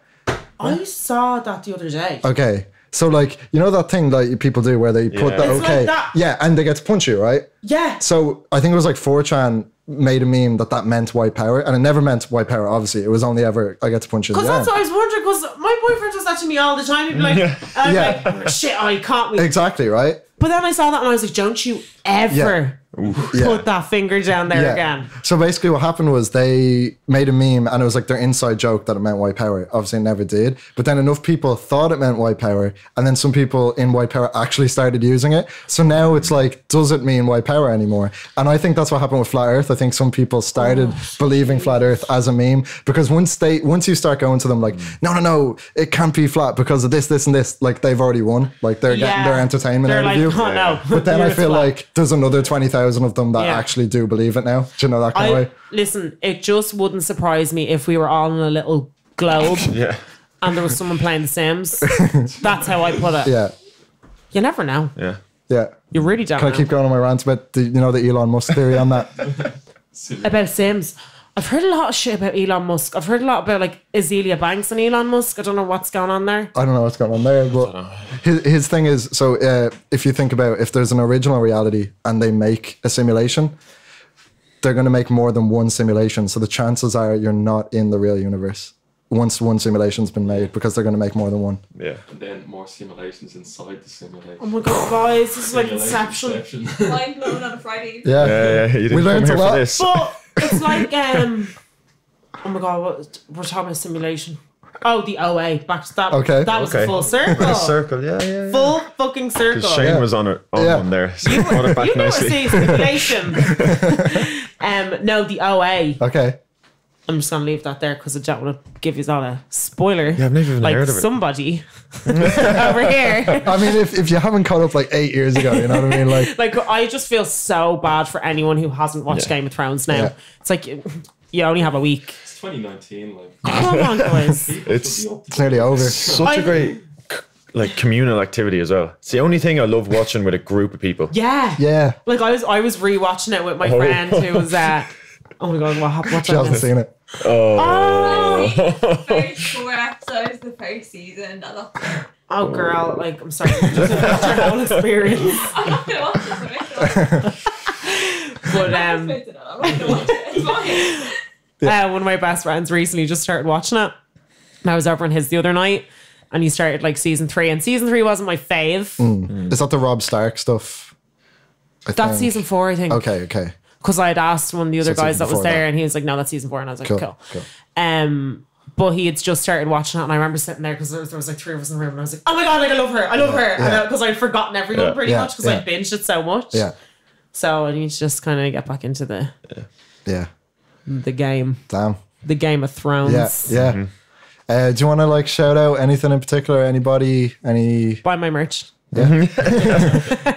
Speaker 2: I saw that the other day.
Speaker 3: Okay. So like you know that thing that people do where they put the
Speaker 2: It's like
Speaker 3: okay,
Speaker 2: that.
Speaker 3: yeah, and they get to punch you, right?
Speaker 2: Yeah.
Speaker 3: So I think it was like 4chan made a meme that meant white power, and it never meant white power. Obviously, it was only ever I get to punch you in
Speaker 2: Because
Speaker 3: the
Speaker 2: that's
Speaker 3: arm.
Speaker 2: what I was wondering. Because my boyfriend does that to me all the time. He'd be like, like, shit, I can't.
Speaker 3: Exactly right.
Speaker 2: But then I saw that and I was like, don't you ever put that finger down there again.
Speaker 3: So basically what happened was they made a meme and it was like their inside joke that it meant white power. Obviously it never did. But then enough people thought it meant white power, and then some people in white power actually started using it. So now it's like, does it mean white power anymore? And I think that's what happened with flat earth. I think some people started believing flat earth as a meme because once you start going to them like, no, it can't be flat because of this, and this, like they've already won. Like they're getting their entertainment
Speaker 2: They're
Speaker 3: out
Speaker 2: like,
Speaker 3: of you.
Speaker 2: oh no.
Speaker 3: But then I feel
Speaker 2: flat.
Speaker 3: like there's another 20,000 of them that actually do believe it now. Do you know that kind of way?
Speaker 2: Listen, it just wouldn't surprise me if we were all in a little globe and there was someone playing The Sims. That's how I put it.
Speaker 3: Yeah.
Speaker 2: You never know.
Speaker 3: Yeah.
Speaker 2: You really don't
Speaker 3: Can
Speaker 2: know.
Speaker 3: I keep going on my rant about the Elon Musk theory on that?
Speaker 2: About Sims. I've heard a lot of shit about Elon Musk. I've heard a lot about like Azealia Banks and Elon Musk. I don't know what's going on there.
Speaker 3: I don't know what's going on there, but his thing is, so if you think about if there's an original reality and they make a simulation, they're going to make more than one simulation. So the chances are you're not in the real universe once one simulation's been made because they're going to make more than one.
Speaker 5: Yeah.
Speaker 4: And then more simulations inside the simulation.
Speaker 2: Oh my god, guys, this is like Inception.
Speaker 7: Mind blown on a Friday.
Speaker 5: Yeah. You didn't
Speaker 3: We learned
Speaker 5: come
Speaker 3: a
Speaker 5: here
Speaker 3: lot.
Speaker 5: for this.
Speaker 2: But it's like, oh my god, we're talking about simulation. Oh, the OA. Back to that.
Speaker 3: Okay.
Speaker 2: That was a full circle.
Speaker 5: Circle, yeah.
Speaker 2: Full fucking circle.
Speaker 5: Because Shane was on one there. So brought it back
Speaker 2: You never
Speaker 5: nicely.
Speaker 2: see simulation. No, the OA.
Speaker 3: Okay.
Speaker 2: I'm just gonna leave that there because I don't want to give you all a spoiler.
Speaker 5: Yeah, I've never even
Speaker 2: like
Speaker 5: heard of it.
Speaker 2: somebody over here.
Speaker 3: I mean, if you haven't caught up like 8 years ago, you know what I mean? Like
Speaker 2: I just feel so bad for anyone who hasn't watched Game of Thrones now.
Speaker 3: Yeah.
Speaker 2: It's like you only have a week.
Speaker 4: It's 2019, like.
Speaker 2: Come on, guys.
Speaker 5: It's
Speaker 3: it's nearly over.
Speaker 5: such a great like communal activity as well. It's the only thing I love watching with a group of people.
Speaker 2: Yeah.
Speaker 3: Yeah.
Speaker 2: Like I was rewatching it with my friend who was oh my god, what happened? What's
Speaker 3: She hasn't seen it.
Speaker 2: Oh,
Speaker 7: First 4 episodes the first season. I loved it.
Speaker 2: oh girl, like I'm sorry, just your whole experience.
Speaker 7: I'm not gonna watch this. I'm
Speaker 2: But
Speaker 7: not gonna watch it. It's fine.
Speaker 2: one of my best friends recently just started watching it. And I was over on his the other night, and he started like season 3, and season 3 wasn't my fave.
Speaker 3: Is that the Rob Stark stuff?
Speaker 2: That's season 4, I think.
Speaker 3: Okay.
Speaker 2: Because I had asked one of the other
Speaker 3: So
Speaker 2: guys that was
Speaker 3: before
Speaker 2: there,
Speaker 3: that.
Speaker 2: and he was like, "No, that's season 4," and I was like, "Cool."
Speaker 3: Cool.
Speaker 2: But he had just started watching it, and I remember sitting there because there was like 3 of us in the room, and I was like, "Oh my god, like, I love her," because I'd forgotten everyone pretty much because I binged it so much.
Speaker 3: Yeah.
Speaker 2: So I need to just kind of get back into the
Speaker 3: Yeah.
Speaker 2: game,
Speaker 3: Damn.
Speaker 2: the Game of Thrones.
Speaker 3: Yeah. Do you want to like shout out anything in particular? Anybody? Any?
Speaker 2: Buy my merch.
Speaker 3: Yeah.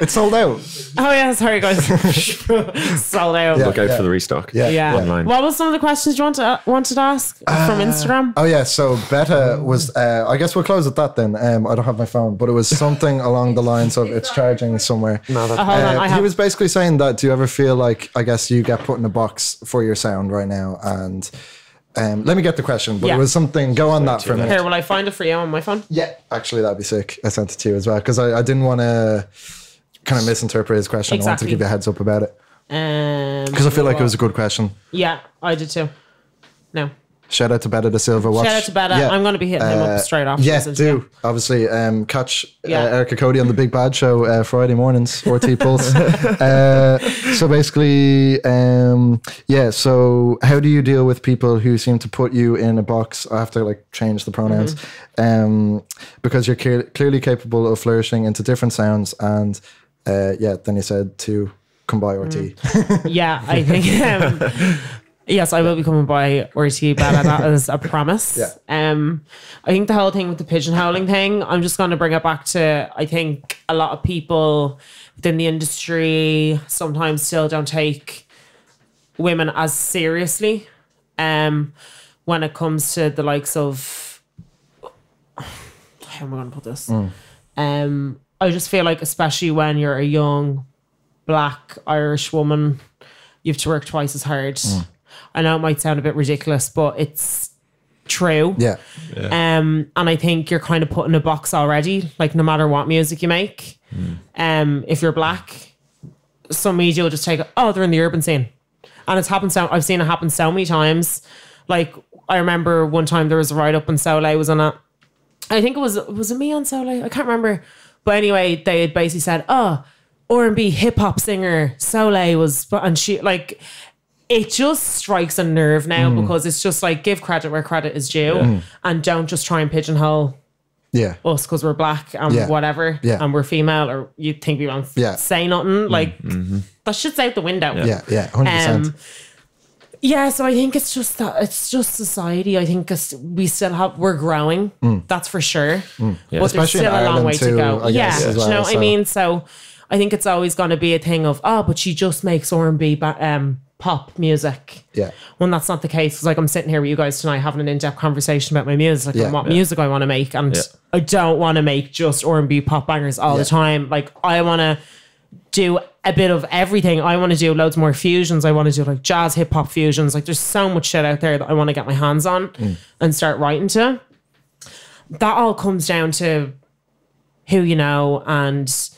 Speaker 3: It's sold out.
Speaker 2: Oh yeah, sorry guys. Sold out.
Speaker 3: Yeah.
Speaker 5: Look out for the restock.
Speaker 2: Yeah.
Speaker 5: Online.
Speaker 2: What was some of the questions you wanted to ask from Instagram?
Speaker 3: Oh yeah, so Beta was. I guess we'll close at that then. I don't have my phone, but it was something along the lines of it's charging somewhere.
Speaker 2: Hold on,
Speaker 3: He was basically saying that. Do you ever feel like I guess you get put in a box for your sound right now? And let me get the question, but it was something. Go on that for a minute.
Speaker 2: Here, will I find it for you on my phone?
Speaker 3: Yeah, actually, that'd be sick. I sent it to you as well because I didn't want to kind of misinterpret his question.
Speaker 2: Exactly.
Speaker 3: I wanted to give you a heads up about it because I feel like it was a good question.
Speaker 2: Yeah, I did too. No.
Speaker 3: Shout out to Beta da Silva.
Speaker 2: Shout out to Beta.
Speaker 3: Yeah.
Speaker 2: I'm going to be hitting him up straight after.
Speaker 3: Yeah,
Speaker 2: this
Speaker 3: do.
Speaker 2: interview.
Speaker 3: Obviously, catch Erica Cody on the Big Bad Show Friday mornings, RT Pulse. So basically, so how do you deal with people who seem to put you in a box? I have to like change the pronouns because you're clearly capable of flourishing into different sounds. And then you said to come by RT.
Speaker 2: Yeah, I think... Yes, I will be coming by RT Bella. That is a promise.
Speaker 3: Yeah.
Speaker 2: I think the whole thing with the pigeonholing thing, I'm just going to bring it back to, I think a lot of people within the industry sometimes still don't take women as seriously when it comes to the likes of, how am I going to put this? I just feel like, especially when you're a young Black Irish woman, you have to work twice as hard. I know it might sound a bit ridiculous, but it's true.
Speaker 3: Yeah.
Speaker 2: And I think you're kind of put in a box already, like no matter what music you make. If you're Black, some media will just take, they're in the urban scene. And it's happened I've seen it happen so many times. Like, I remember one time there was a write-up and Soleil was on it. I think was it me on Soleil? I can't remember. But anyway, they had basically said, R&B hip-hop singer Soleil was, and she, like... It just strikes a nerve now because it's just like give credit where credit is due and don't just try and pigeonhole us because we're Black and whatever and we're female or you think we won't say nothing. Like that shit's out the window.
Speaker 3: Yeah, 100%.
Speaker 2: So I think it's just that it's just society. I think we're growing. That's for sure. But
Speaker 3: Especially
Speaker 2: there's still a long way to go.
Speaker 3: I guess, as well,
Speaker 2: do you know what I mean? So I think it's always going to be a thing of, but she just makes R&B pop music.
Speaker 3: Yeah.
Speaker 2: When that's not the case. It's like I'm sitting here with you guys tonight having an in-depth conversation about my music and what music I want to make. And I don't want to make just R&B pop bangers all the time. Like I want to do a bit of everything. I want to do loads more fusions. I want to do like jazz, hip hop fusions. Like there's so much shit out there that I want to get my hands on and start writing to. That all comes down to who you know and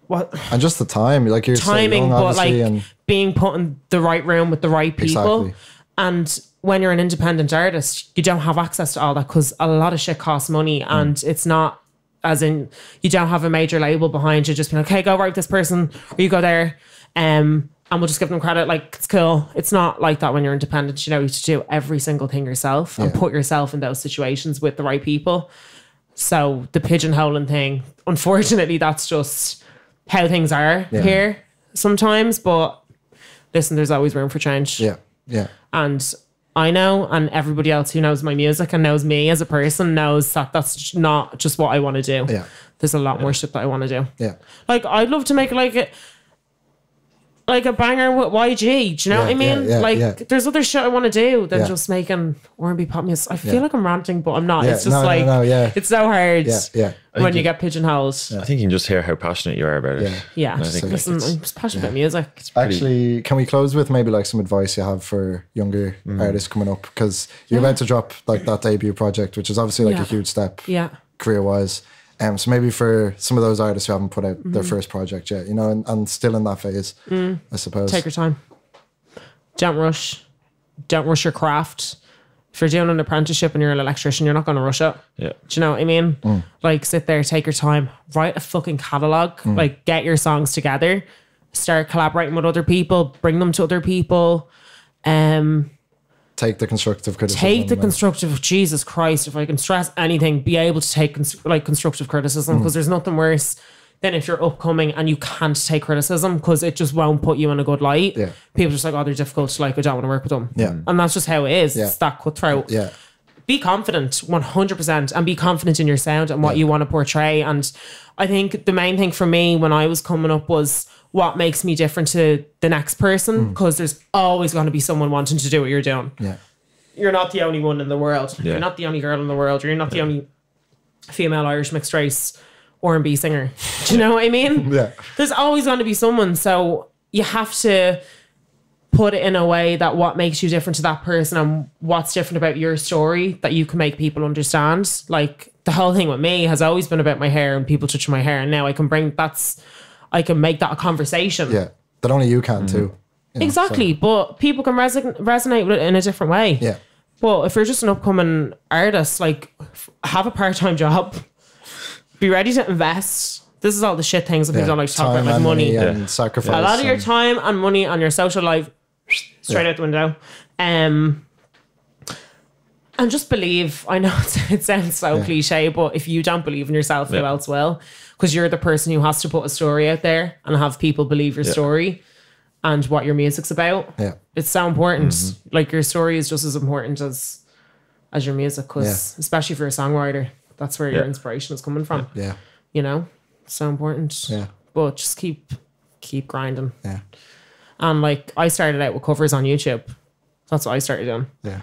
Speaker 2: what
Speaker 3: and just the time, like you're
Speaker 2: timing,
Speaker 3: so young,
Speaker 2: but like
Speaker 3: and
Speaker 2: being put in the right room with the right people.
Speaker 3: Exactly.
Speaker 2: And when you're an independent artist, you don't have access to all that because a lot of shit costs money, and it's not as in you don't have a major label behind you just being like, hey, go write with this person or you go there and we'll just give them credit. Like it's cool. It's not like that when you're independent. You know, you have to do every single thing yourself and put yourself in those situations with the right people. So the pigeonholing thing, unfortunately, that's just how things are here sometimes, but listen, there's always room for change.
Speaker 3: Yeah.
Speaker 2: And I know, and everybody else who knows my music and knows me as a person knows that that's not just what I want to do.
Speaker 3: Yeah.
Speaker 2: There's a lot more shit that I want to do.
Speaker 3: Yeah.
Speaker 2: Like I'd love to make like a banger with YG. Do you know what I mean? There's other shit I want to do than just making R&B pop music. I feel like I'm ranting, but I'm not. It's just it's so hard when you get pigeonholed.
Speaker 5: I think you can just hear how passionate you are about it.
Speaker 2: Yeah.
Speaker 5: I think
Speaker 2: Listen, I'm just passionate about music.
Speaker 3: Actually, can we close with maybe like some advice you have for younger artists coming up? Because you're about to drop like that debut project, which is obviously like a huge step career-wise. So maybe for some of those artists who haven't put out their first project yet, you know, and still in that phase, I suppose.
Speaker 2: Take your time. Don't rush. Don't rush your craft. If you're doing an apprenticeship and you're an electrician, you're not going to rush it.
Speaker 5: Yeah.
Speaker 2: Do you know what I mean? Like sit there, take your time, write a fucking catalogue, like get your songs together, start collaborating with other people, bring them to other people.
Speaker 3: Take the constructive criticism.
Speaker 2: Jesus Christ, if I can stress anything, be able to take constructive criticism, because there's nothing worse than if you're upcoming and you can't take criticism because it just won't put you in a good light. People are just like, oh, they're difficult, like I don't want to work with them. And that's just how it is. It's that cutthroat. be confident 100% and be confident in your sound and what you want to portray. And I think the main thing for me when I was coming up was what makes me different to the next person, because there's always going to be someone wanting to do what you're doing.
Speaker 3: Yeah.
Speaker 2: You're not the only one in the world.
Speaker 5: Yeah.
Speaker 2: You're not the only girl in the world. You're not the only female Irish mixed race R&B singer. Do you know what I mean?
Speaker 3: Yeah.
Speaker 2: There's always going to be someone. So you have to put it in a way that what makes you different to that person and what's different about your story that you can make people understand. Like the whole thing with me has always been about my hair and people touching my hair. And now I can make that a conversation.
Speaker 3: Yeah. That only you can too. You know,
Speaker 2: Exactly.
Speaker 3: so-
Speaker 2: But people can resonate with it in a different way.
Speaker 3: Yeah.
Speaker 2: But if you're just an upcoming artist, like have a part-time job, be ready to invest. This is all the shit things that people don't like to talk
Speaker 3: Time
Speaker 2: about, like
Speaker 3: and
Speaker 2: money.
Speaker 3: and sacrifice.
Speaker 2: A lot of your
Speaker 3: and-
Speaker 2: time and money on your social life straight out the window. And just believe. I know it sounds so cliche, but if you don't believe in yourself, who else will? Because you're the person who has to put a story out there and have people believe your story and what your music's about.
Speaker 3: Yeah.
Speaker 2: It's so important. Like your story is just as important as your music, because especially if you're a songwriter, that's where your inspiration is coming from.
Speaker 3: Yeah.
Speaker 2: You know, so important.
Speaker 3: Yeah.
Speaker 2: But just keep grinding.
Speaker 3: Yeah.
Speaker 2: And like I started out with covers on YouTube. That's what I started doing.
Speaker 3: Yeah.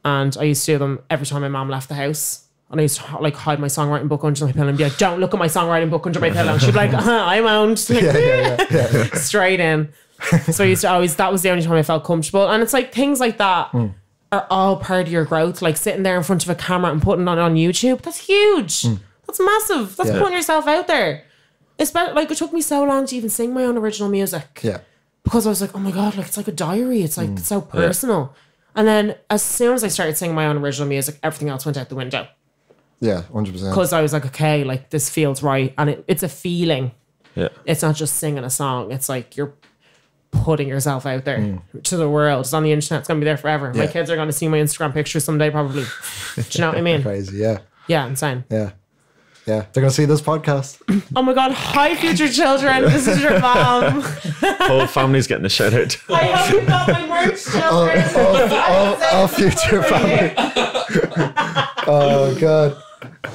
Speaker 2: And I used to do them every time my mom left the house. And I used to like hide my songwriting book under my pillow and be like, don't look at my songwriting book under my pillow. And she'd be like, I won't. Like, straight in. So I used to always, that was the only time I felt comfortable. And it's like things like that are all part of your growth. Like sitting there in front of a camera and putting it on YouTube. That's huge. That's massive. That's putting yourself out there. Especially, like it took me so long to even sing my own original music.
Speaker 3: Yeah.
Speaker 2: Because I was like, oh my God, like it's like a diary. It's like it's so personal. And then as soon as I started singing my own original music, everything else went out the window.
Speaker 3: Yeah. 100%.
Speaker 2: Because I was like, okay, like this feels right. And it's a feeling.
Speaker 5: Yeah.
Speaker 2: It's not just singing a song. It's like you're putting yourself out there to the world. It's on the internet. It's going to be there forever. My kids are going to see my Instagram pictures someday probably. Do you know what I mean?
Speaker 3: Crazy. Yeah.
Speaker 2: Yeah, insane.
Speaker 3: Yeah. Yeah. They're going to see this podcast.
Speaker 2: Oh my God, hi future children. This is your mom.
Speaker 5: Whole family's getting a shout out.
Speaker 2: I hope you got my merch, children.
Speaker 3: All future family. Oh, God.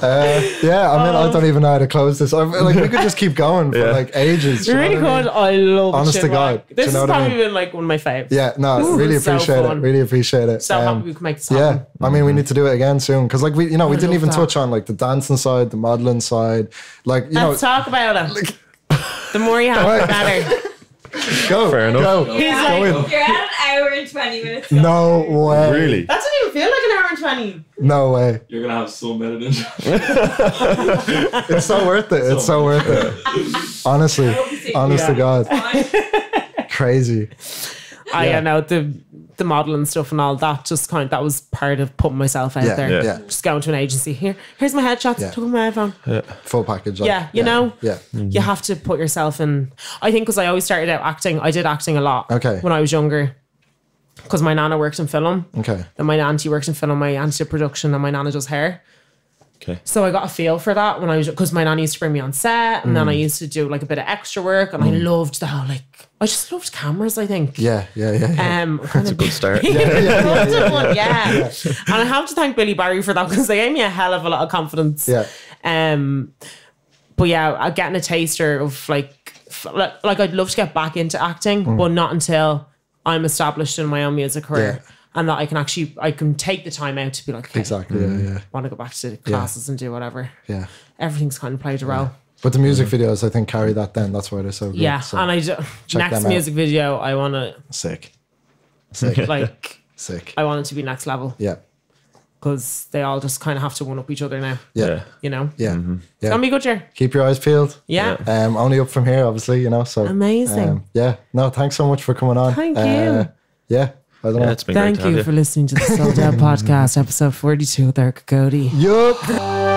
Speaker 3: Yeah, I mean, I don't even know how to close this. Like, we could just keep going for like ages.
Speaker 2: You're really good. I love
Speaker 3: Honest
Speaker 2: shit
Speaker 3: to God.
Speaker 2: like- This
Speaker 3: Do you know
Speaker 2: has
Speaker 3: what I
Speaker 2: probably
Speaker 3: mean?
Speaker 2: been like one of my faves.
Speaker 3: Yeah, no,
Speaker 2: Ooh,
Speaker 3: really
Speaker 2: so
Speaker 3: appreciate it.
Speaker 2: fun.
Speaker 3: Really appreciate it.
Speaker 2: So happy we can make this
Speaker 3: Yeah,
Speaker 2: happen.
Speaker 3: I mean, we need to do it again soon because, like, we didn't
Speaker 2: love
Speaker 3: even
Speaker 2: that.
Speaker 3: touch on like the dancing side, the modeling side. Like, you know,
Speaker 2: Let's talk about it. The more you have, the better.
Speaker 3: go,
Speaker 5: Fair enough.
Speaker 3: go.
Speaker 2: He's like,
Speaker 7: You're at an hour and 20 minutes.
Speaker 3: No way.
Speaker 5: Really?
Speaker 2: that doesn't even feel like an hour and 20.
Speaker 3: No way.
Speaker 4: You're gonna have so many in.
Speaker 3: It's so worth it. It's so worth it. Honestly, honest to God, crazy.
Speaker 2: I know the modeling stuff and all that. Just that was part of putting myself out
Speaker 3: Yeah,
Speaker 2: there.
Speaker 3: yeah.
Speaker 2: Just going to an agency. Here's my headshots.
Speaker 3: Yeah.
Speaker 2: Took my iPhone.
Speaker 3: Full package. Like,
Speaker 2: Yeah, you know.
Speaker 3: Yeah.
Speaker 2: You have to put yourself in. I think because I always started out acting. I did acting a lot.
Speaker 3: Okay.
Speaker 2: When I was younger. Because my nana worked in film.
Speaker 3: Okay.
Speaker 2: Then my auntie worked in film. My auntie did production, and my nana does hair.
Speaker 5: Okay.
Speaker 2: So I got a feel for that when I was, because my nana used to bring me on set, and then I used to do like a bit of extra work, and I loved the whole I just loved cameras. I think.
Speaker 3: Yeah.
Speaker 5: That's a good start.
Speaker 2: And I have to thank Billy Barry for that because they gave me a hell of a lot of confidence.
Speaker 3: Yeah.
Speaker 2: But yeah, getting a taster of like I'd love to get back into acting, but not until I'm established in my own music career.
Speaker 3: Yeah.
Speaker 2: And that I can take the time out to be like, okay,
Speaker 3: Exactly. Yeah.
Speaker 2: want to go back to classes and do whatever.
Speaker 3: Yeah.
Speaker 2: Everything's kind of played a role.
Speaker 3: But the music videos, I think, carry that. Then that's why they're so good.
Speaker 2: Yeah,
Speaker 3: So,
Speaker 2: and
Speaker 3: check
Speaker 2: next
Speaker 3: them out.
Speaker 2: music video, I want to
Speaker 3: sick.
Speaker 2: like
Speaker 3: Sick.
Speaker 2: I want it to be next level
Speaker 3: Yeah.
Speaker 2: because they all just kind of have to one up each other now.
Speaker 3: Yeah.
Speaker 2: You know,
Speaker 3: Yeah.
Speaker 2: it's gonna be a good year.
Speaker 3: Keep your eyes peeled.
Speaker 2: Yeah.
Speaker 3: Only up from here, obviously, you know. So
Speaker 2: Amazing.
Speaker 3: yeah. No, thanks so much for coming on.
Speaker 2: Thank you.
Speaker 3: Yeah. I don't know.
Speaker 5: It's been
Speaker 2: Thank
Speaker 5: great to have
Speaker 2: you for listening to the Sold Out Podcast, episode 42 with Erica Cody.
Speaker 3: Yup.